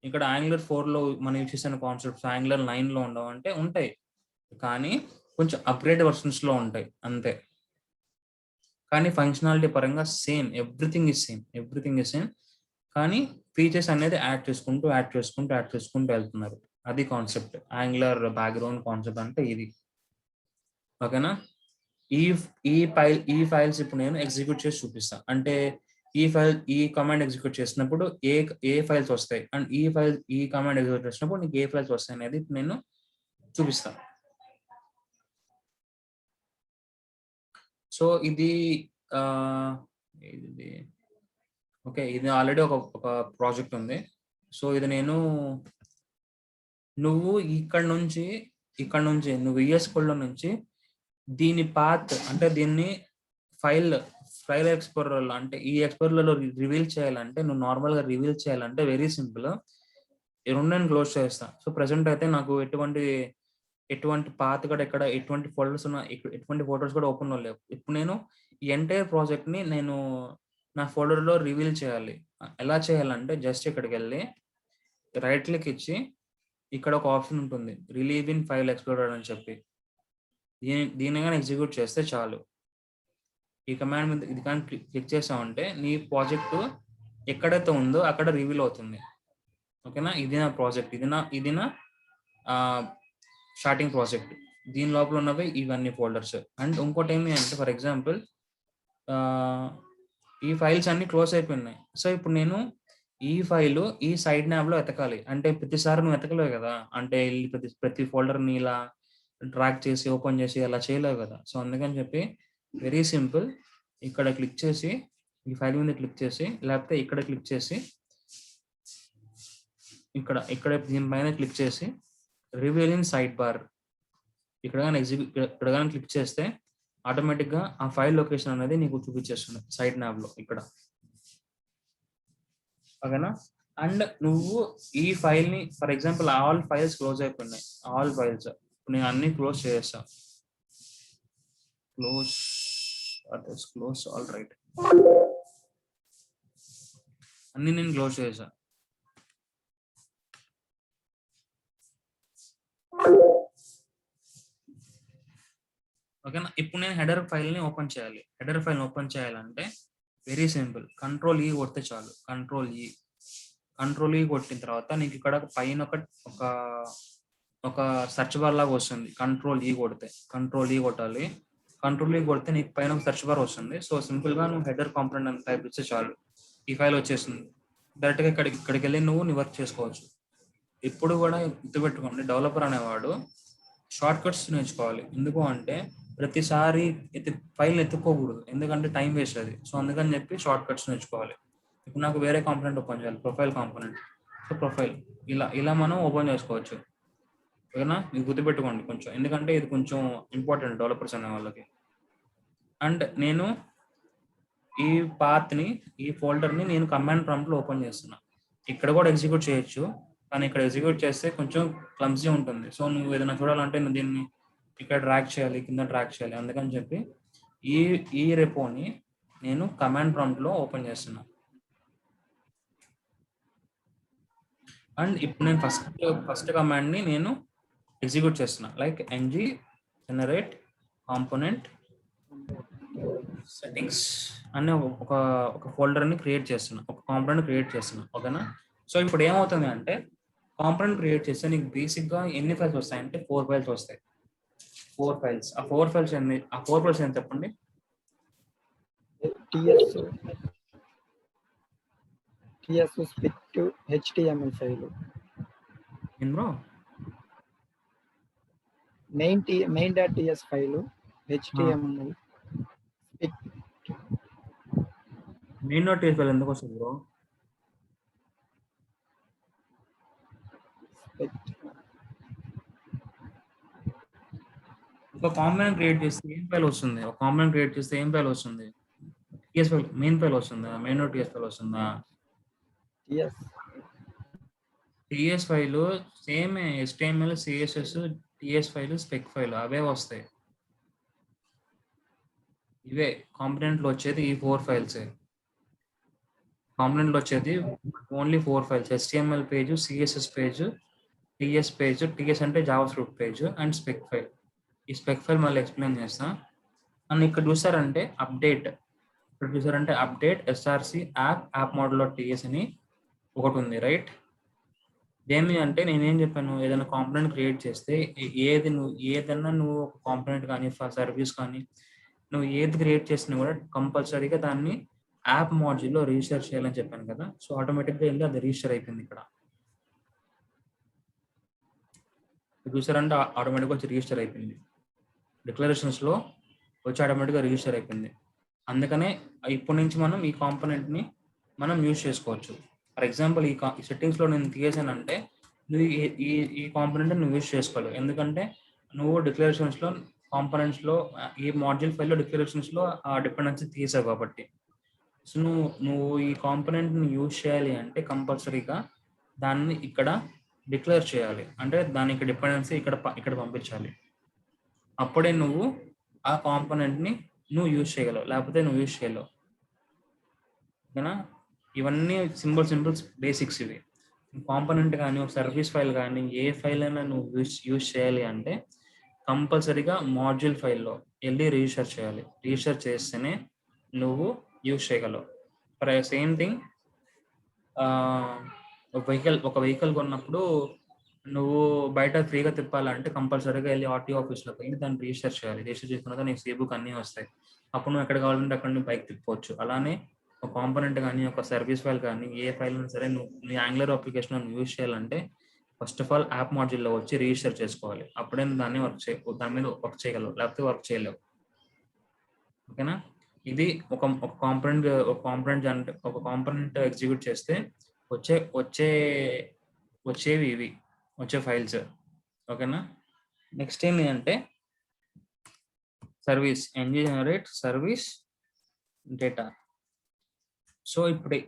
[SPEAKER 1] ఇక్కడ యాంగులర్ 4లో మనం యూజ్ చేసిన కాన్సెప్ట్స్ యాంగులర్ 9లో ఉండవంటే ఉంటాయి. కానీ కొంచెం అప్‌గ్రేడ్ వెర్షన్స్‌లో ఉంటాయి అంతే. కానీ ఫంక్షనాలిటీ పరంగా సేమ్. Everything is same. కానీ ఫీచర్స్ అనేది యాడ్ చేసుకుంటూ వెళ్తున్నారు. అది కాన్సెప్ట్. యాంగులర్ బ్యాక్‌గ్రౌండ్ కాన్సెప్ట్ అంటే ఇది. ఓకేనా? ఈ ఫైల్స్ ఇప్పుడు నేను ఎగ్జిక్యూట్ చేసి చూపిస్తా. అంటే ఈ కమాండ్ ఎగ్జిక్యూట్ చేసినప్పుడు ఏ ఫైల్స్ వస్తాయి అండ్ ఈ కమాండ్ ఎగ్జిక్యూట్ చేసినప్పుడు నీకు ఏ ఫైల్స్ వస్తాయి అనేది నేను చూపిస్తా. సో ఇది ఓకే, ఇది ఆల్రెడీ ఒక ప్రాజెక్ట్ ఉంది. సో ఇది నువ్వు ఇక్కడ నుంచి నువ్వు విఎస్ కోడ్ లో నుంచి దీని పాత్ అంటే దీన్ని ఫైల్ ఎక్స్ప్లోరర్ అంటే ఈ ఎక్స్ప్లోరర్ లో రివీల్ చేయాలంటే నువ్వు నార్మల్ గా రివీల్ చేయాలంటే వెరీ సింపుల్. ఈ రెండు నేను క్లోజ్ చేస్తా. సో ప్రెసెంట్ అయితే నాకు ఎటువంటి పాత్ కూడా ఎక్కడ ఎటువంటి ఫోల్డర్స్ ఎటువంటి ఫోల్డర్స్ కూడా ఓపెన్ లో లేవు. ఇప్పుడు నేను ఈ ఎంటైర్ ప్రాజెక్ట్ ని నేను నా ఫోల్డర్ లో రివీల్ చేయాలి. ఎలా చేయాలంటే జస్ట్ ఇక్కడికి వెళ్ళి రైట్ క్లిక్ ఇచ్చి ఇక్కడ ఒక ఆప్షన్ ఉంటుంది, రిలీవ్ ఇన్ ఫైల్ ఎక్స్ప్లోరర్ అని చెప్పి. దీన్ని కానీ ఎగ్జిక్యూట్ చేస్తే చాలు. ఈ కమాండ్ మీద ఇది కానీ క్లిక్ చేసామంటే నీ ప్రాజెక్ట్ ఎక్కడైతే ఉందో అక్కడ రివీల్ అవుతుంది. ఓకేనా, ఇది నా ప్రాజెక్ట్, ఇది నా స్టార్టింగ్ ప్రాజెక్ట్. దీని లోపల ఉన్నవి ఇవన్నీ ఫోల్డర్స్. అండ్ ఇంకోటి ఏమి అంటే ఫర్ ఎగ్జాంపుల్ ఈ ఫైల్స్ అన్ని క్లోజ్ అయిపోయినాయి. సో ఇప్పుడు నేను ఈ ఫైల్ ఈ సైడ్ న్యాబ్ లో ఎతకాలి అంటే ప్రతిసారి నువ్వు ఎతకలేవు కదా, అంటే ప్రతి ఫోల్డర్ని ఇలా ట్రాక్ చేసి ఓపెన్ చేసి అలా చేయలేవు కదా. సో అందుకని చెప్పి వెరీ సింపుల్, ఇక్కడ క్లిక్ చేసి ఈ ఫైల్ మీద క్లిక్ చేసి లేకపోతే ఇక్కడ క్లిక్ చేసి ఇక్కడ దీనిపైన క్లిక్ చేసి రివీల్ ఇన్ సైడ్ బార్ ఇక్కడ కానీ క్లిక్ చేస్తే ఆటోమేటిక్ గా ఆ ఫైల్ లొకేషన్ అనేది నీకు చూపించేస్తుంది సైడ్ న్యాబ్ లో ఇక్కడ. ఓకేనా, అండ్ నువ్వు ఈ ఫైల్ ని for example all files close అయిపోయినాయి, ఆల్ ఫైల్స్ నేను అన్ని క్లోజ్ చేస్తా. క్లోజ్ ఆల్ రైట్, అన్ని నేను క్లోజ్ చేసా. ఓకేనా, ఇప్పుడు నేను హెడర్ ఫైల్ ని ఓపెన్ చేయాలి. హెడర్ ఫైల్ ఓపెన్ చేయాలంటే వెరీ సింపుల్, కంట్రోల్ ఈ కొడితే చాలు. కంట్రోల్ ఈ కొట్టిన తర్వాత నీకు ఇక్కడ పైన ఒక సెర్చ్ బార్ లాగా వస్తుంది. కంట్రోల్ ఈ కొట్టాలి. కంట్రోల్ ఈ కొడితే నీకు పైన ఒక సెర్చ్ బార్ వస్తుంది. సో సింపుల్ గా నువ్వు హెడర్ కాంపోనెంట్ అని టైప్ ఇస్తే చాలు, ఈ ఫైల్ వచ్చేస్తుంది. డైరెక్ట్ గా ఇక్కడికి వెళ్ళి నువ్వు వర్క్ చేసుకోవచ్చు. ఇప్పుడు కూడా గుర్తుపెట్టుకోండి, డెవలపర్ అనేవాడు షార్ట్ కట్స్ నేర్చుకోవాలి. ఎందుకు అంటే ప్రతిసారి ఫైల్ ఎత్తుకోకూడదు, ఎందుకంటే టైం వేస్ట్ అది. సో అందుకని చెప్పి షార్ట్ కట్స్ నేర్చుకోవాలి. ఇప్పుడు నాకు వేరే కాంపోనెంట్ ఓపెన్ చేయాలి, ప్రొఫైల్ కాంపోనెంట్. సో ప్రొఫైల్ ఇలా మనం ఓపెన్ చేసుకోవచ్చు. ఓకేనా, ఇది గుర్తుపెట్టుకోండి కొంచెం, ఎందుకంటే ఇది కొంచెం ఇంపార్టెంట్ డెవలపర్స్ అనే వాళ్ళకి. అండ్ నేను ఈ పాత్ని ఈ ఫోల్డర్ని నేను కమాండ్ ప్రాంప్ట్ లో ఓపెన్ చేస్తున్నా. ఇక్కడ కూడా ఎగ్జిక్యూట్ చేయొచ్చు, కానీ ఇక్కడ ఎగ్జిక్యూట్ చేస్తే కొంచెం క్లమ్సీ ఉంటుంది. సో నువ్వు ఏదైనా చూడాలంటే నువ్వు దీన్ని ఇక్కడ డ్రాగ్ చేయాలి, కింద డ్రాగ్ చేయాలి. అందుకని చెప్పి ఈ రెపోని నేను కమాండ్ ప్రాంప్ట్ లో ఓపెన్ చేస్తున్నా. అండ్ ఇప్పుడు నేను ఫస్ట్ కమాండ్ ని నేను ఎగ్జిక్యూట్ చేస్తున్నా, like ng generate component settings అనే ఒక ఫోల్డర్ ని క్రియేట్ చేస్తున్నా, ఒక కాంపోనెంట్ క్రియేట్ చేస్తున్నా. ఓకేనా, సో ఇప్పుడు ఏమవుతుంది అంటే కాంపోనెంట్ క్రియేట్ చేస్తే నీకు బేసిక్ గా ఎన్ని ఫైల్స్ వస్తాయంటే 4 ఫైల్స్ వస్తాయి. 4 ఫైల్స్. ఆ 4 ఫైల్స్ ఏంటి చెప్పండి.
[SPEAKER 2] ts split html file,
[SPEAKER 1] bro
[SPEAKER 2] main.ts file, html
[SPEAKER 1] main.ts file ఎందుకు వస్తుంది బ్రో? ఒక కాంపోనెంట్ క్రియేట్ చేస్తే ఏం ఫైల్ వస్తుంది? ఒక కాంపోనెంట్ క్రియేట్ చేస్తే ఏం ఫైల్ వస్తుంది? ts ఫైల్, మెయిన్ ఫైల్ వస్తుందా? main.ts ఫైల్ వస్తుందా? ts file same HTML CSS ts file spec file అవే వస్తాయి. ఇవే కాంపోనెంట్ లో వచ్చేది ఈ 4 ఫైల్స్. కాంపోనెంట్ లో వచ్చేది only 4 files, HTML page, CSS page, ts page, ts అంటే JavaScript page and spec file. ఈ స్పెక్ ఫైల్ మళ్ళీ ఎక్స్ప్లెయిన్ చేస్తా. అండ్ ఇక్కడ చూసారంటే update SRC app model ts అని ఒకటి ఉంది, రైట్? దేని అంటే నేనేం చెప్పాను, ఏదైనా కాంపోనెంట్ క్రియేట్ చేస్తే ఏదైనా నువ్వు ఒక కాంపోనెంట్ కానీ సర్వీస్ కానీ నువ్వు ఏది క్రియేట్ చేసినా కూడా కంపల్సరీగా దాన్ని యాప్ మాడ్యూల్లో రిజిస్టర్ చేయాలని చెప్పాను కదా. సో ఆటోమేటిక్గా వెళ్ళి అది రిజిస్టర్ అయిపోయింది. ఇక్కడ చూసారంటే ఆటోమేటిక్గా వచ్చి రిజిస్టర్ అయిపోయింది. డిక్లరేషన్స్ లో వచ్చి ఆటోమేటిక్గా రిజిస్టర్ అయిపోయింది. అందుకనే ఇప్పటి నుంచి మనం ఈ కాంపోనెంట్ ని మనం యూజ్ చేసుకోవచ్చు. ఫర్ ఎగ్జాంపుల్ ఈ సెట్టింగ్స్లో నేను తీసేసానంటే నువ్వు ఈ ఈ కాంపోనెంట్ నువ్వు యూజ్ చేసుకోలేవు. ఎందుకంటే నువ్వు డిక్లరేషన్స్లో కాంపోనెంట్స్లో ఈ మాడ్యూల్ ఫైల్లో డిక్లరేషన్స్లో ఆ డిపెండెన్సీ తీసావు కాబట్టి. సో నువ్వు ఈ కాంపోనెంట్ని యూజ్ చేయాలి అంటే కంపల్సరీగా దాన్ని ఇక్కడ డిక్లేర్ చేయాలి. అంటే దానికి డిపెండెన్సీ ఇక్కడ పంపించాలి. అప్పుడే నువ్వు ఆ కాంపోనెంట్ని నువ్వు యూజ్ చేయగలవు, లేకపోతే నువ్వు యూజ్ చేయలేవు. ఓకేనా? ఇవన్నీ సింపుల్స్ బేసిక్స్ ఇవి. కాంపోనెంట్ కానీ ఒక సర్వీస్ ఫైల్ కానీ ఏ ఫైల్ అయినా నువ్వు యూజ్ చేయాలి అంటే కంపల్సరీగా మాడ్యూల్ ఫైల్లో వెళ్ళి రిజిస్టర్ చేయాలి. రిజిస్టర్ చేస్తేనే నువ్వు యూజ్ చేయగలవు. ఫర్ సేమ్ థింగ్ ఒక వెహికల్ కొన్నప్పుడు నువ్వు బయట ఫ్రీగా తిప్పాలంటే కంపల్సరీగా వెళ్ళి ఆర్టీఓ ఆఫీస్లోకి వెళ్ళి దాన్ని రిజిస్టర్ చేయాలి. రిజిస్టర్ చేసుకున్న తర్వాత నీకు సీ బుక్ అన్నీ వస్తాయి. అప్పుడు నువ్వు ఎక్కడ కావాలంటే అక్కడ నువ్వు బైక్ తిప్పవచ్చు. అలానే ఒక కాంపోనెంట్ కానీ ఒక సర్వీస్ ఫైల్ కానీ ఏ ఫైల్ అయినా సరే నువ్వు నీ యాంగులర్ అప్లికేషన్ యూజ్ చేయాలంటే ఫస్ట్ ఆఫ్ ఆల్ యాప్ మాడ్యూల్లో వచ్చి రిజిస్టర్ చేసుకోవాలి. అప్పుడే దాన్ని దాని మీద వర్క్ చేయగలవు, లేకపోతే వర్క్ చేయలేవు. ఓకేనా? ఇది ఒక కాంపోనెంట్ ఎగ్జిక్యూట్ చేస్తే వచ్చేవి ఇవి వచ్చే ఫైల్స్. ఓకేనా? నెక్స్ట్ ఏంటి అంటే service generate service data. So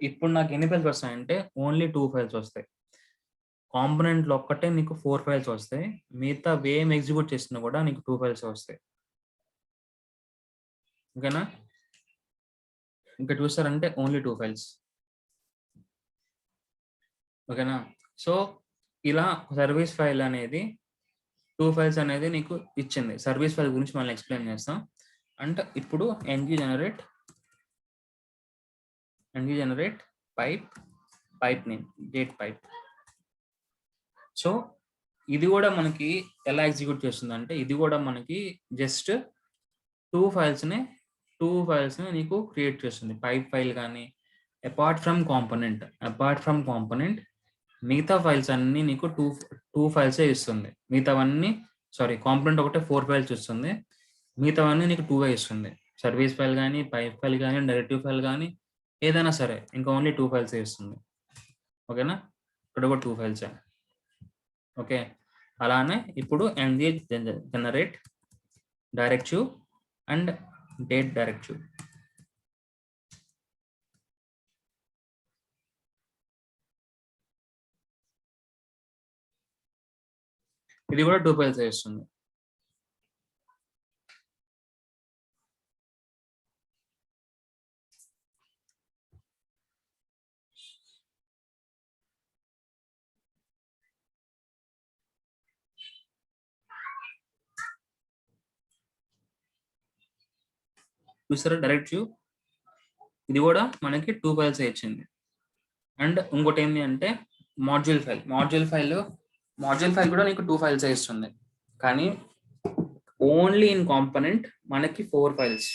[SPEAKER 1] ఇప్పుడు నాకు ఎన్ని ఫైల్స్ వస్తాయంటే ఓన్లీ 2 ఫైల్స్ వస్తాయి. కాంపోనెంట్లో ఒక్కటే నీకు 4 ఫైల్స్ వస్తాయి. మిగతా ఏం ఎగ్జిక్యూట్ చేసినా కూడా నీకు 2 ఫైల్స్ వస్తాయి. ఓకేనా? ఇంకా చూస్తారంటే ఓన్లీ 2 ఫైల్స్. ఓకేనా? సో ఇలా సర్వీస్ ఫైల్ అనేది 2 ఫైల్స్ అనేది నీకు ఇచ్చింది. సర్వీస్ ఫైల్ గురించి మళ్ళీ ఎక్స్ప్లెయిన్ చేస్తాం. అంటే ఇప్పుడు ng generate pipe name date pipe. So ఇది కూడా మనకి ఎలా ఎగ్జిక్యూట్ చేస్తుంది అంటే ఇది కూడా మనకి జస్ట్ 2 ఫైల్స్ని నీకు క్రియేట్ చేస్తుంది. పైప్ ఫైల్ కానీ అపార్ట్ ఫ్రమ్ కాంపోనెంట్ మిగతా ఫైల్స్ అన్ని నీకు టూ ఫైల్సే ఇస్తుంది. మిగతావన్నీ కాంపోనెంట్ ఒకటే 4 ఫైల్స్ ఇస్తుంది. మిగతావన్నీ నీకు 2 ఇస్తుంది. సర్వీస్ ఫైల్ కానీ పైప్ ఫైల్ కానీ డైరెక్టివ్ ఫైల్ కానీ ఏదైనా సరే ఇంకా ఓన్లీ 2 ఫైల్సే ఇస్తుంది. ఓకేనా? ఇక్కడ కూడా 2 ఫైల్సే. ఓకే, అలానే ఇప్పుడు ng generate directive and date directive. ఇది కూడా 2 ఫైల్స్ ఇస్తుంది. చూసారా డైరెక్టివ్? ఇది కూడా మనకి 2 ఫైల్స్ ఇచ్చింది. అండ్ ఇంకోటి ఏంటి అంటే మాడ్యూల్ ఫైల్ కూడా నీకు 2 ఫైల్స్ ఇస్తుంది. కానీ ఓన్లీ ఇన్ కాంపోనెంట్ మనకి 4 ఫైల్స్,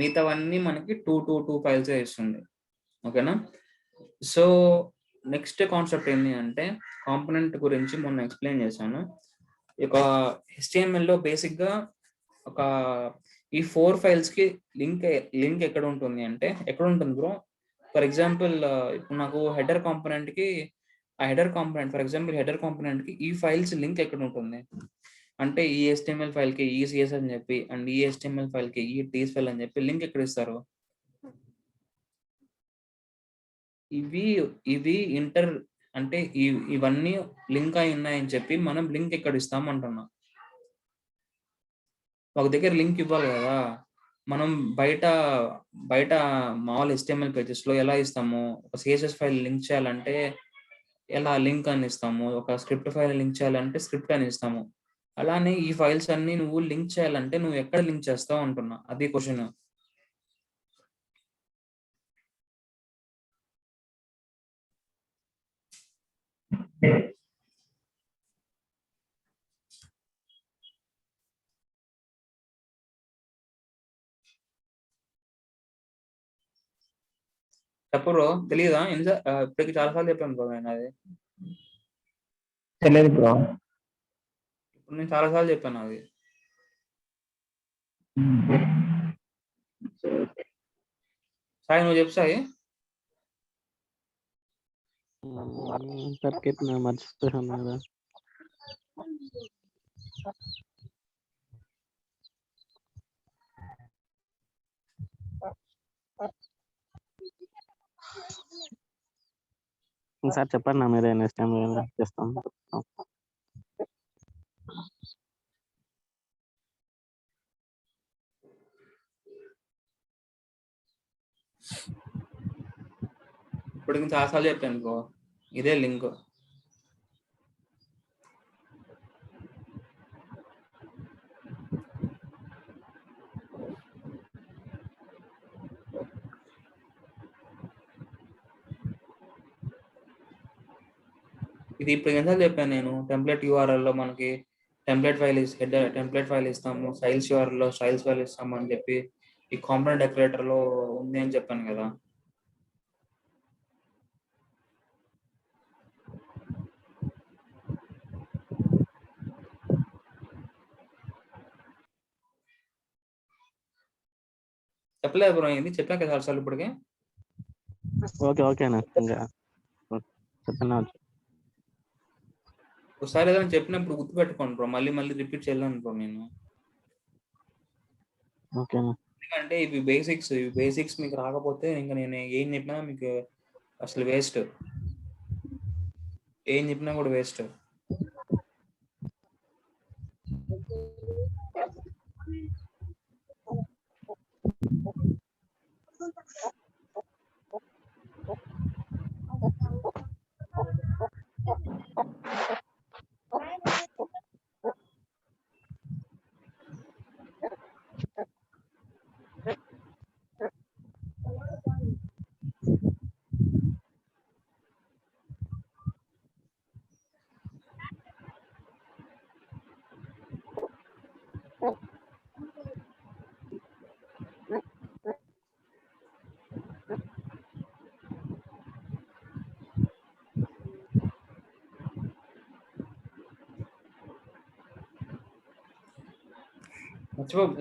[SPEAKER 1] మిగతావన్నీ మనకి 2 ఫైల్స్ ఇస్తుంది. ఓకేనా? సో నెక్స్ట్ కాన్సెప్ట్ ఏంటి అంటే కాంపోనెంట్ గురించి మొన్న ఎక్స్ప్లెయిన్ చేశాను. ఒక HTML లో బేసిక్ గా ఒక ఈ 4 ఫైల్స్ కి లింక్ ఎక్కడ ఉంటుంది అంటే ఎక్కడ ఉంటుంది బ్రో? ఫర్ ఎగ్జాంపుల్ ఇప్పుడు నాకు హెడర్ కాంపోనెంట్ కి ఈ ఫైల్స్ లింక్ ఎక్కడ ఉంటుంది అంటే ఈ HTML ఫైల్ కి ఈ CSS అని చెప్పి అండ్ ఈ HTML ఫైల్ కి ఈ TS ఫైల్ అని చెప్పి లింక్ ఎక్కడ ఇస్తారు? ఇవి ఇంటర్ అంటే ఇవన్నీ లింక్ అయి ఉన్నాయని చెప్పి మనం లింక్ ఎక్కడ ఇస్తాం అంటున్నా. ఒక దగ్గర లింక్ ఇవ్వాలి కదా. మనం బయట మామూలు HTML పేజెస్ లో ఎలా ఇస్తాము? ఒక CSS ఫైల్ లింక్ చేయాలంటే ఎలా లింక్ అని ఇస్తాము, ఒక స్క్రిప్ట్ ఫైల్ లింక్ చేయాలంటే స్క్రిప్ట్ అని ఇస్తాము. అలానే ఈ ఫైల్స్ అన్ని నువ్వు లింక్ చేయాలంటే నువ్వు ఎక్కడ లింక్ చేస్తావు అంటున్నా, అది క్వశ్చన్. చెప్పు బ్రో, తెలియదా? ఇప్పటికి చాలా సార్లు చెప్పాను బ్రో నేను అది.
[SPEAKER 2] తెలియదు బ్రో.
[SPEAKER 1] ఇప్పుడు నేను చాలా సార్లు చెప్పాను అది. సాయి నువ్వు చెప్పు సాయి.
[SPEAKER 3] సర్కిట్ మర్చిపోయాను కదా. సార్ చెప్పండి నా మీరే నెక్స్ట్ టైం చేస్తాం.
[SPEAKER 1] ఇప్పుడు చాలాసార్లు చెప్పాను బ్రో, ఇదే లింక్. ఇది ఇప్పుడు ఎన్నిసార్లు చెప్పాను నేను, టెంప్లెట్ URL లో మనకి టెంప్లెట్ ఫైల్ ఇస్తాము, స్టైల్స్ URL లో స్టైల్స్ ఫైల్ ఇస్తాము అని చెప్పి ఈ కాంపోనెంట్ డెకరేటర్ లో ఉంది అని చెప్పాను కదా. చెప్పలేదు బ్రో, ఇది చెప్పాక కదా సార్ ఇప్పటికే.
[SPEAKER 3] ఓకేనా ఇంకా చెప్పండి.
[SPEAKER 1] ఒకసారి ఏదైనా చెప్పినప్పుడు గుర్తుపెట్టుకోండి బ్రో, మళ్ళీ మళ్ళీ రిపీట్ చేయలేను బ్రో నేను.
[SPEAKER 3] ఓకేనా.
[SPEAKER 1] ఎందుకంటే ఇవి బేసిక్స్ మీకు రాకపోతే ఇంకా నేను ఏం చెప్పినా మీకు అసలు వేస్ట్, ఏం చెప్పినా కూడా వేస్ట్.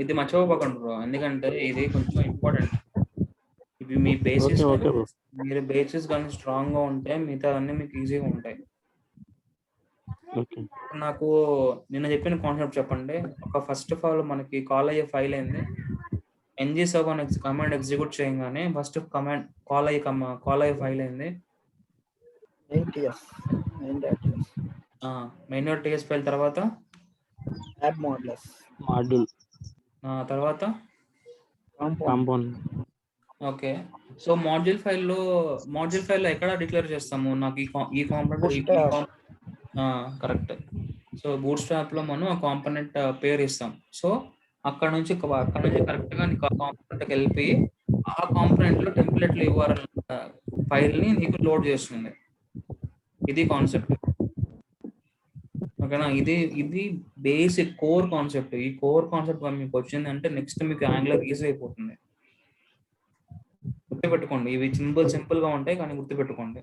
[SPEAKER 1] ఇది మర్చిపోకండి బ్రో, ఎందుకంటే ఇది కొంచెం ఇంపార్టెంట్. ఇవి మీ బేసిస్, మీరు బేసిస్ కానీ స్ట్రాంగ్ గా ఉంటే మిగతా అన్ని మీకు ఈజీగా ఉంటాయి. నాకు నిన్న చెప్పిన కాన్సెప్ట్ చెప్పండి. ఒక ఫస్ట్ ఆఫ్ ఆల్ మనకి కాల్ అయ్యే ఫైల్ ఏంది, ng7 కమాండ్ ఎగ్జిక్యూట్ చేయగానే ఫస్ట్ కాల్ అయ్యే ఫైల్ ఏంది, main.ts ఫైల్, తర్వాత
[SPEAKER 3] మాడ్యూల్,
[SPEAKER 1] తర్వాత
[SPEAKER 3] కాంపౌండ్.
[SPEAKER 1] ఓకే, సో మాడ్యూల్ ఫైల్లో ఎక్కడ డిక్లేర్ చేస్తాము, నాకు ఈ component correct. So boot strap లో మనం ఆ కాంపోనెంట్ పేరు ఇస్తాం. సో అక్కడ నుంచి కరెక్ట్ గా నీకు ఆ కాంపోనెంట్కి వెళ్ళి ఆ కాంపోనెంట్ లో టెంప్లెట్లు URL ఫైల్ ని నీకు లోడ్ చేస్తుంది. ఇది కాన్సెప్ట్, ఓకేనా. ఇది బేసిక్ కోర్ కాన్సెప్ట్. ఈ కోర్ కాన్సెప్ట్ మీకు వచ్చిందంటే నెక్స్ట్ మీకు యాంగులర్ ఈజీ అయిపోతుంది. గుర్తుపెట్టుకోండి, ఇవి సింపుల్ గా ఉంటాయి కానీ గుర్తుపెట్టుకోండి.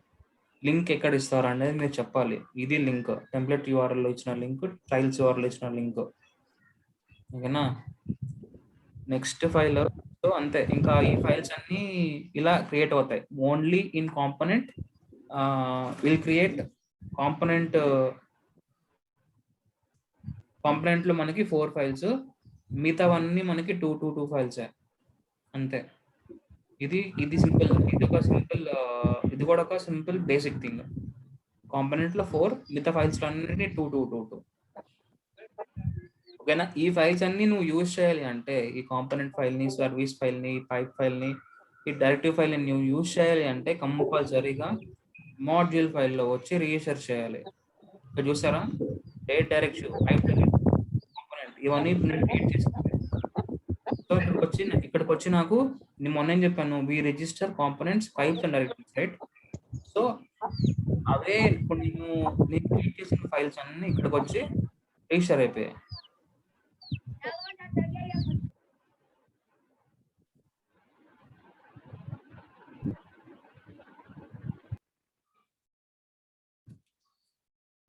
[SPEAKER 1] లింక్ ఎక్కడ ఇస్తారు అనేది మీరు చెప్పాలి. ఇది లింక్, టెంప్లెట్ URL లో ఇచ్చిన లింక్, స్టైల్స్ URL ఇచ్చిన లింక్, ఓకేనా. నెక్స్ట్ ఫైల్, సో అంతే. ఇంకా ఈ ఫైల్స్ అన్ని ఇలా క్రియేట్ అవుతాయి. Only in component will create component లో మనకి 4 ఫైల్స్, మిగతావన్నీ మనకి 2 ఫైల్స్ అంతే. ఇది సింపుల్, ఇది కూడా ఒక సింపుల్ బేసిక్ థింగ్. కాంపోనెంట్ లో 4, మిగతా ఫైల్స్ అన్ని 2. ఓకేనా. ఈ ఫైల్స్ అన్ని నువ్వు యూజ్ చేయాలి అంటే ఈ కాంపోనెంట్ ఫైల్ ని, సర్వీస్ ఫైల్ ని, పైప్ ఫైల్ ని, ఈ డైరెక్టివ్ ఫైల్ ని నువ్వు యూజ్ చేయాలి అంటే కంపల్సరీగా మాడ్యూల్ ఫైల్ లో వచ్చి రిజిస్టర్ చేయాలి. ఇక్కడ చూసారా, డేట్ డైరెక్టివ్, పైప్ కాంపోనెంట్, ఇవన్నీ నేను క్రియేట్ చేస్తాను. సో ఇక్కడికి వచ్చి నాకు నేను మొన్న ఏం చెప్పాను, we register components, pipes and directives, right. So అవే ఇప్పుడు నేను క్రియేట్ చేసిన ఫైల్స్ అన్ని ఇక్కడికి వచ్చి రిజిస్టర్ అయిపోయాయి.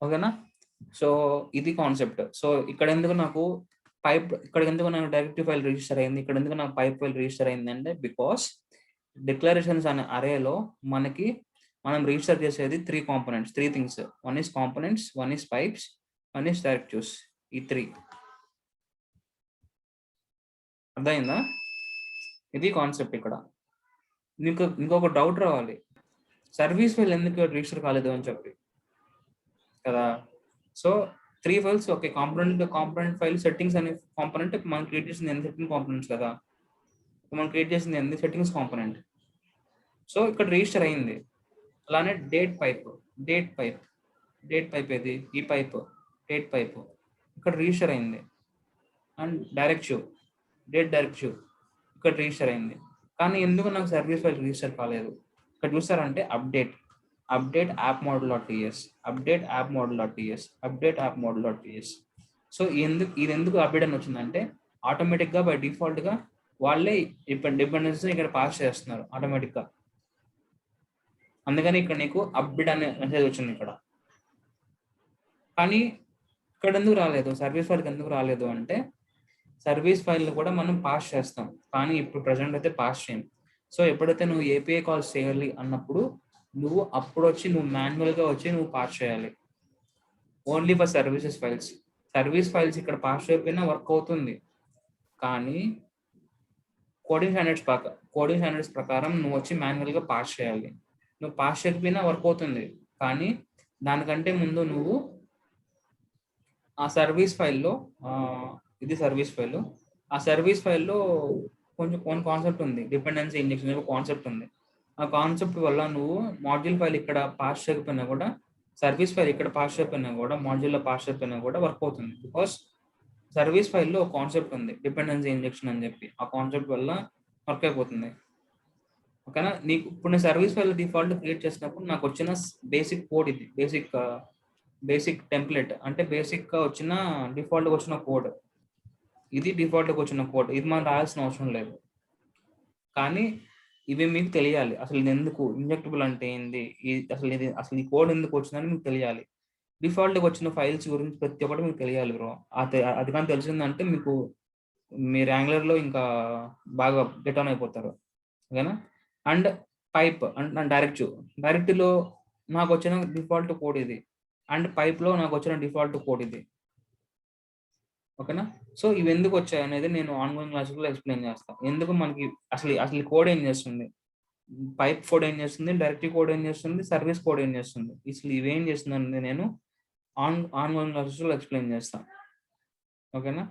[SPEAKER 1] ఓకేనా. సో ఇది కాన్సెప్ట్. సో ఇక్కడ ఎందుకు నాకు డైరెక్టివ్ ఫైల్ రిజిస్టర్ అయింది, ఇక్కడ ఎందుకు నాకు పైప్ ఫైల్ రిజిస్టర్ అయింది అంటే బికాస్ డిక్లరేషన్స్ అనే అరేలో మనకి మనం రిజిస్టర్ చేసేది 3 components, 3 things. One is components, one is pipes, one is directives. ఈ 3 అర్థమైందా? ఇది కాన్సెప్ట్. ఇక్కడ మీకు ఇంకొక డౌట్ రావాలి, సర్వీస్ ఫైల్ ఎందుకు రిజిస్టర్ కాలేదు అని చెప్పి కదా. So 3 files, okay. Component file settings అనే కాంపోనెంట్ మనం క్రియేట్ చేసింది ఎన్ని సెట్టింగ్ కాంపోనెంట్స్ కదా, మనం క్రియేట్ చేసింది ఎన్ని సెట్టింగ్స్ కాంపోనెంట్. సో ఇక్కడ రిజిస్టర్ అయింది. అలానే డేట్ పైప్ ఏది, ఈ పైప్ డేట్ పైప్ ఇక్కడ రిజిస్టర్ అయింది. అండ్ డేట్ డైరెక్టివ్ ఇక్కడ రిజిస్టర్ అయింది. కానీ ఎందుకు నాకు సర్వీస్ ఫైల్ రిజిస్టర్ కాలేదు? ఇక్కడ చూస్తారంటే అప్డేట్ యాప్ మోడల్.ts, సో ఇది ఎందుకు అప్డేట్ అని వచ్చిందంటే, ఆటోమేటిక్గా బై డిఫాల్ట్గా వాళ్ళే డిపెండెన్సీ ఇక్కడ పాస్ చేస్తున్నారు ఆటోమేటిక్గా. అందుకని ఇక్కడ నీకు అప్డేట్ అనే మెసేజ్ వచ్చింది ఇక్కడ. కానీ ఇక్కడ ఎందుకు రాలేదు, సర్వీస్ ఫైల్కి ఎందుకు రాలేదు అంటే, సర్వీస్ ఫైల్ కూడా మనం పాస్ చేస్తాం, కానీ ఇప్పుడు ప్రజెంట్ అయితే పాస్ చేయం. సో ఎప్పుడైతే నువ్వు ఏపీఐ కాల్స్ చేయాలి అన్నప్పుడు నువ్వు మాన్యువల్గా వచ్చి నువ్వు పాస్ చేయాలి. ఓన్లీ ఫర్ సర్వీస్ ఫైల్స్ ఇక్కడ పాస్ చేయకపోయినా వర్క్ అవుతుంది, కానీ కోడింగ్ స్టాండర్డ్స్ ప్రకారం నువ్వు వచ్చి మాన్యువల్గా పాస్ చేయాలి. నువ్వు పాస్ చేయకపోయినా వర్క్ అవుతుంది, కానీ దానికంటే ముందు నువ్వు ఆ సర్వీస్ ఫైల్లో, ఇది సర్వీస్ ఫైల్, ఆ సర్వీస్ ఫైల్లో కొంచెం కాన్సెప్ట్ ఉంది, డిపెండెన్సీ ఇంజెక్షన్ కాన్సెప్ట్ ఉంది. ఆ కాన్సెప్ట్ వల్ల నువ్వు మాడ్యూల్ ఫైల్ ఇక్కడ పాస్ చేయకపోయినా కూడా, సర్వీస్ ఫైల్ ఇక్కడ పాస్ చేయకపోయినా కూడా, మాడ్యూల్లో పాస్ చేయకపోయినా కూడా వర్క్ అవుతుంది. బికాస్ సర్వీస్ ఫైల్లో ఒక కాన్సెప్ట్ ఉంది, డిపెండెన్సీ ఇంజెక్షన్ అని చెప్పి. ఆ కాన్సెప్ట్ వల్ల వర్క్ అయిపోతుంది. ఓకేనా? నీకు ఇప్పుడు నేను సర్వీస్ ఫైల్ డిఫాల్ట్ క్రియేట్ చేసినప్పుడు నాకు వచ్చిన బేసిక్ కోడ్ ఇది, బేసిక్ టెంప్లెట్ అంటే బేసిక్గా వచ్చిన డిఫాల్ట్గా వచ్చిన కోడ్ ఇది. డిఫాల్ట్గా వచ్చిన కోడ్ ఇది మనం రాయాల్సిన అవసరం లేదు, కానీ ఇవి మీకు తెలియాలి. అసలు ఇది ఎందుకు, ఇంజెక్టబుల్ అంటే ఏంది, అసలు ఈ కోడ్ ఎందుకు వచ్చిందని మీకు తెలియాలి. డిఫాల్ట్గా వచ్చిన ఫైల్స్ గురించి ప్రతి ఒక్కటి మీకు తెలియాలి బ్రో. అది కానీ తెలిసిందంటే మీరు యాంగులర్లో ఇంకా బాగా గెట్ ఆన్ అయిపోతారు. ఓకేనా? అండ్ పైప్ అండ్ డైరెక్టివ్లో నాకు వచ్చిన డిఫాల్ట్ కోడ్ ఇది, అండ్ పైప్లో నాకు వచ్చిన డిఫాల్ట్ కోడ్ ఇది. ఓకేనా? సో ఇవి ఎందుకు వచ్చాయి అనేది నేను ఆన్గోయింగ్ క్లాసెస్లో ఎక్స్ప్లెయిన్ చేస్తాను. ఎందుకు మనకి అసలు కోడ్ ఏం చేస్తుంది, పైప్ కోడ్ ఏం చేస్తుంది, డైరెక్టివ్ కోడ్ ఏం చేస్తుంది, సర్వీస్ కోడ్ ఏం చేస్తుంది, అసలు ఇవేం చేస్తుంది అనేది నేను ఆన్గోయింగ్ క్లాసెస్లో ఎక్స్ప్లెయిన్ చేస్తాను. ఓకేనా?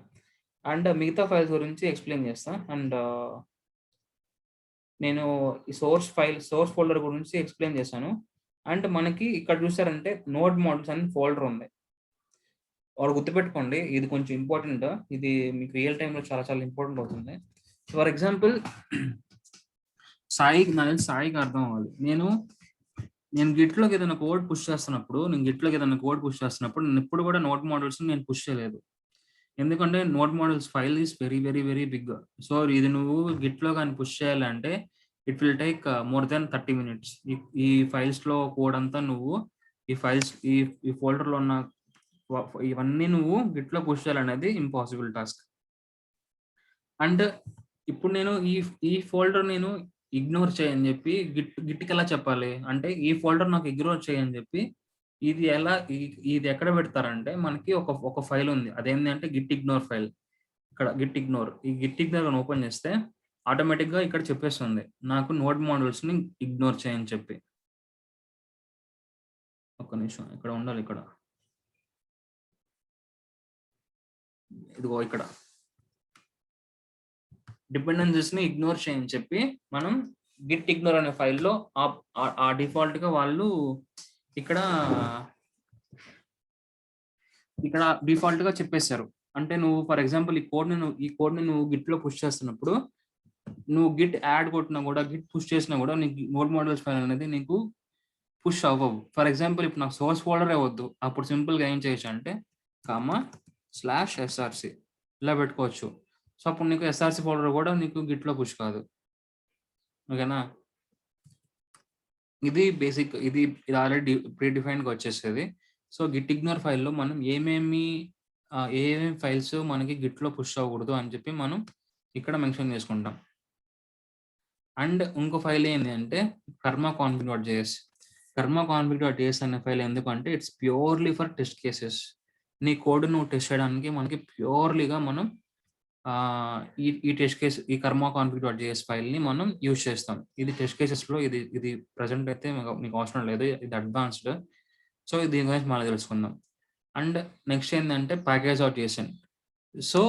[SPEAKER 1] అండ్ మిగతా ఫైల్స్ గురించి ఎక్స్ప్లెయిన్ చేస్తాను. అండ్ నేను ఈ సోర్స్ ఫోల్డర్ గురించి ఎక్స్ప్లెయిన్ చేశాను. అండ్ మనకి ఇక్కడ చూసారంటే నోడ్ మోడల్స్ అని ఫోల్డర్ ఉంది. వాడు గుర్తుపెట్టుకోండి, ఇది కొంచెం ఇంపార్టెంట్. ఇది మీకు రియల్ టైంలో చాలా చాలా ఇంపార్టెంట్ అవుతుంది. ఫర్ ఎగ్జాంపుల్ సాయికి అర్థం అవ్వాలి. నేను గిట్లోకి ఏదైనా కోడ్ పుష్ చేస్తున్నప్పుడు నేను ఎప్పుడు కూడా నోడ్ మోడల్స్ నేను పుష్ చేయలేదు. ఎందుకంటే node models file is very very very big. So ఇది నువ్వు గిట్లో కానీ పుష్ చేయాలంటే it will take more than 30 minutes. ఈ ఫైల్స్లో కోడ్ అంతా నువ్వు ఈ ఫోల్డర్లో ఉన్న ఇవన్నీ నువ్వు గిట్లో పుష్ చేయాలనేది ఇంపాసిబుల్ టాస్క్. అండ్ ఇప్పుడు నేను ఈ ఫోల్డర్ నేను ఇగ్నోర్ చేయని చెప్పి గిట్కి ఎలా చెప్పాలి అంటే, ఈ ఫోల్డర్ నాకు ఇగ్నోర్ చేయని చెప్పి ఇది ఎక్కడ పెడతారంటే, మనకి ఒక ఫైల్ ఉంది, అదేంటి అంటే గిట్ ఇగ్నోర్ ఫైల్. ఇక్కడ గిట్ ఇగ్నోర్ ఓపెన్ చేస్తే ఆటోమేటిక్గా ఇక్కడ చెప్పేస్తుంది నాకు నోడ్ మోడల్స్ని ఇగ్నోర్ చేయని చెప్పి. ఒక్క నిమిషం ఇక్కడ ఉండాలి. ఇక్కడ ఇదిగో ఇక్కడ డిపెండెన్సీస్ని ఇగ్నోర్ చేయని చెప్పి మనం గిట్ ఇగ్నోర్ అనే ఫైల్లో ఆ డిఫాల్ట్గా వాళ్ళు ఇక్కడ డిఫాల్ట్గా చెప్పేశారు. అంటే నువ్వు ఫర్ ఎగ్జాంపుల్ ఈ కోడ్ని నువ్వు గిట్లో పుష్ చేస్తున్నప్పుడు, నువ్వు గిట్ యాడ్ కొట్టినా కూడా, గిట్ పుష్ చేసినా కూడా నీకు నోడ్ మోడల్స్ ఫైల్ అనేది నీకు పుష్ అవ్వవు. ఫర్ ఎగ్జాంపుల్ ఇప్పుడు నాకు సోర్స్ ఫోల్డరే వద్దు, అప్పుడు సింపుల్గా ఏం చేయొచ్చు అంటే /src ఇలా పెట్టుకోవచ్చు. సో అప్పుడు నీకు SRC ఫోల్డర్ కూడా నీకు గిట్లో పుష్ కాదు. ఓకేనా? ఇది బేసిక్, ఇది ఆల్రెడీ ప్రీ డిఫైన్గా వచ్చేసేది. సో గిట్ ఇగ్నోర్ ఫైల్లో మనం ఏమేమి ఫైల్స్ మనకి గిట్లో పుష్ అవ్వకూడదు అని చెప్పి మనం ఇక్కడ మెన్షన్ చేసుకుంటాం. అండ్ ఇంకో ఫైల్ ఏంటి అంటే కర్మ config.js. కర్మ కాన్ఫిగ్ డాట్ జేఎస్ అనే ఫైల్ ఎందుకంటే it's purely for test cases. నీ కోడ్ నువ్వు టెస్ట్ చేయడానికి మనకి ప్యూర్లీగా మనం ఈ టెస్ట్ కేస్ ఈ కర్మ కాన్ఫిగ్ డాట్ జేఎస్ ఫైల్ని మనం యూజ్ చేస్తాం. ఇది టెస్ట్ కేసెస్లో ఇది ప్రజెంట్ అయితే మీకు అవసరం లేదు, ఇది అడ్వాన్స్డ్. సో దీని గురించి మళ్ళీ తెలుసుకుందాం. అండ్ నెక్స్ట్ ఏంటంటే ప్యాకేజ్ డాట్ జేసన్. సో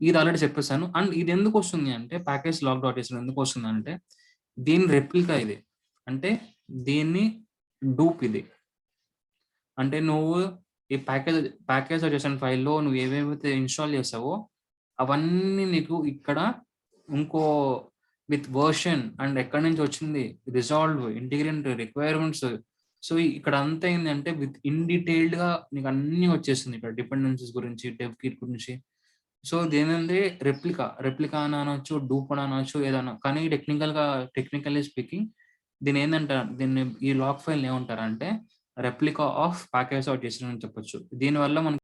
[SPEAKER 1] ఇది ఆల్రెడీ చెప్పేసాను. అండ్ ఇది ఎందుకు వస్తుంది అంటే ప్యాకేజ్ లాగ్ డాట్ జేసన్ ఎందుకు వస్తుంది అంటే దీని రెప్లికా ఇది, అంటే దీన్ని డూప్ ఇది. అంటే నువ్వు ఈ ప్యాకేజ్ జేసన్ ఫైల్లో నువ్వు ఏవేవైతే ఇన్స్టాల్ చేసావో అవన్నీ నీకు ఇక్కడ ఇంకో విత్ వర్షన్ అండ్ ఎక్కడి నుంచి వచ్చింది, రిజాల్వ్, ఇంటిగ్రెంట్, రిక్వైర్మెంట్స్. సో ఇక్కడ అంతా ఏంటంటే విత్ ఇన్ డీటెయిల్డ్గా నీకు అన్నీ వచ్చేస్తుంది ఇక్కడ డిపెండెన్సీస్ గురించి, డెవ్ కిట్ గురించి. సో దేనింది రెప్లికా అని అనొచ్చు, డూప్ అని అనొచ్చు, ఏదన్నా. కానీ టెక్నికల్లీ స్పీకింగ్ దీని ఏంటంటారు, దీన్ని ఈ లాగ్ ఫైల్ ఏమంటారంటే replica of package dot Jason అని చెప్పొచ్చు. దీనివల్ల మనకి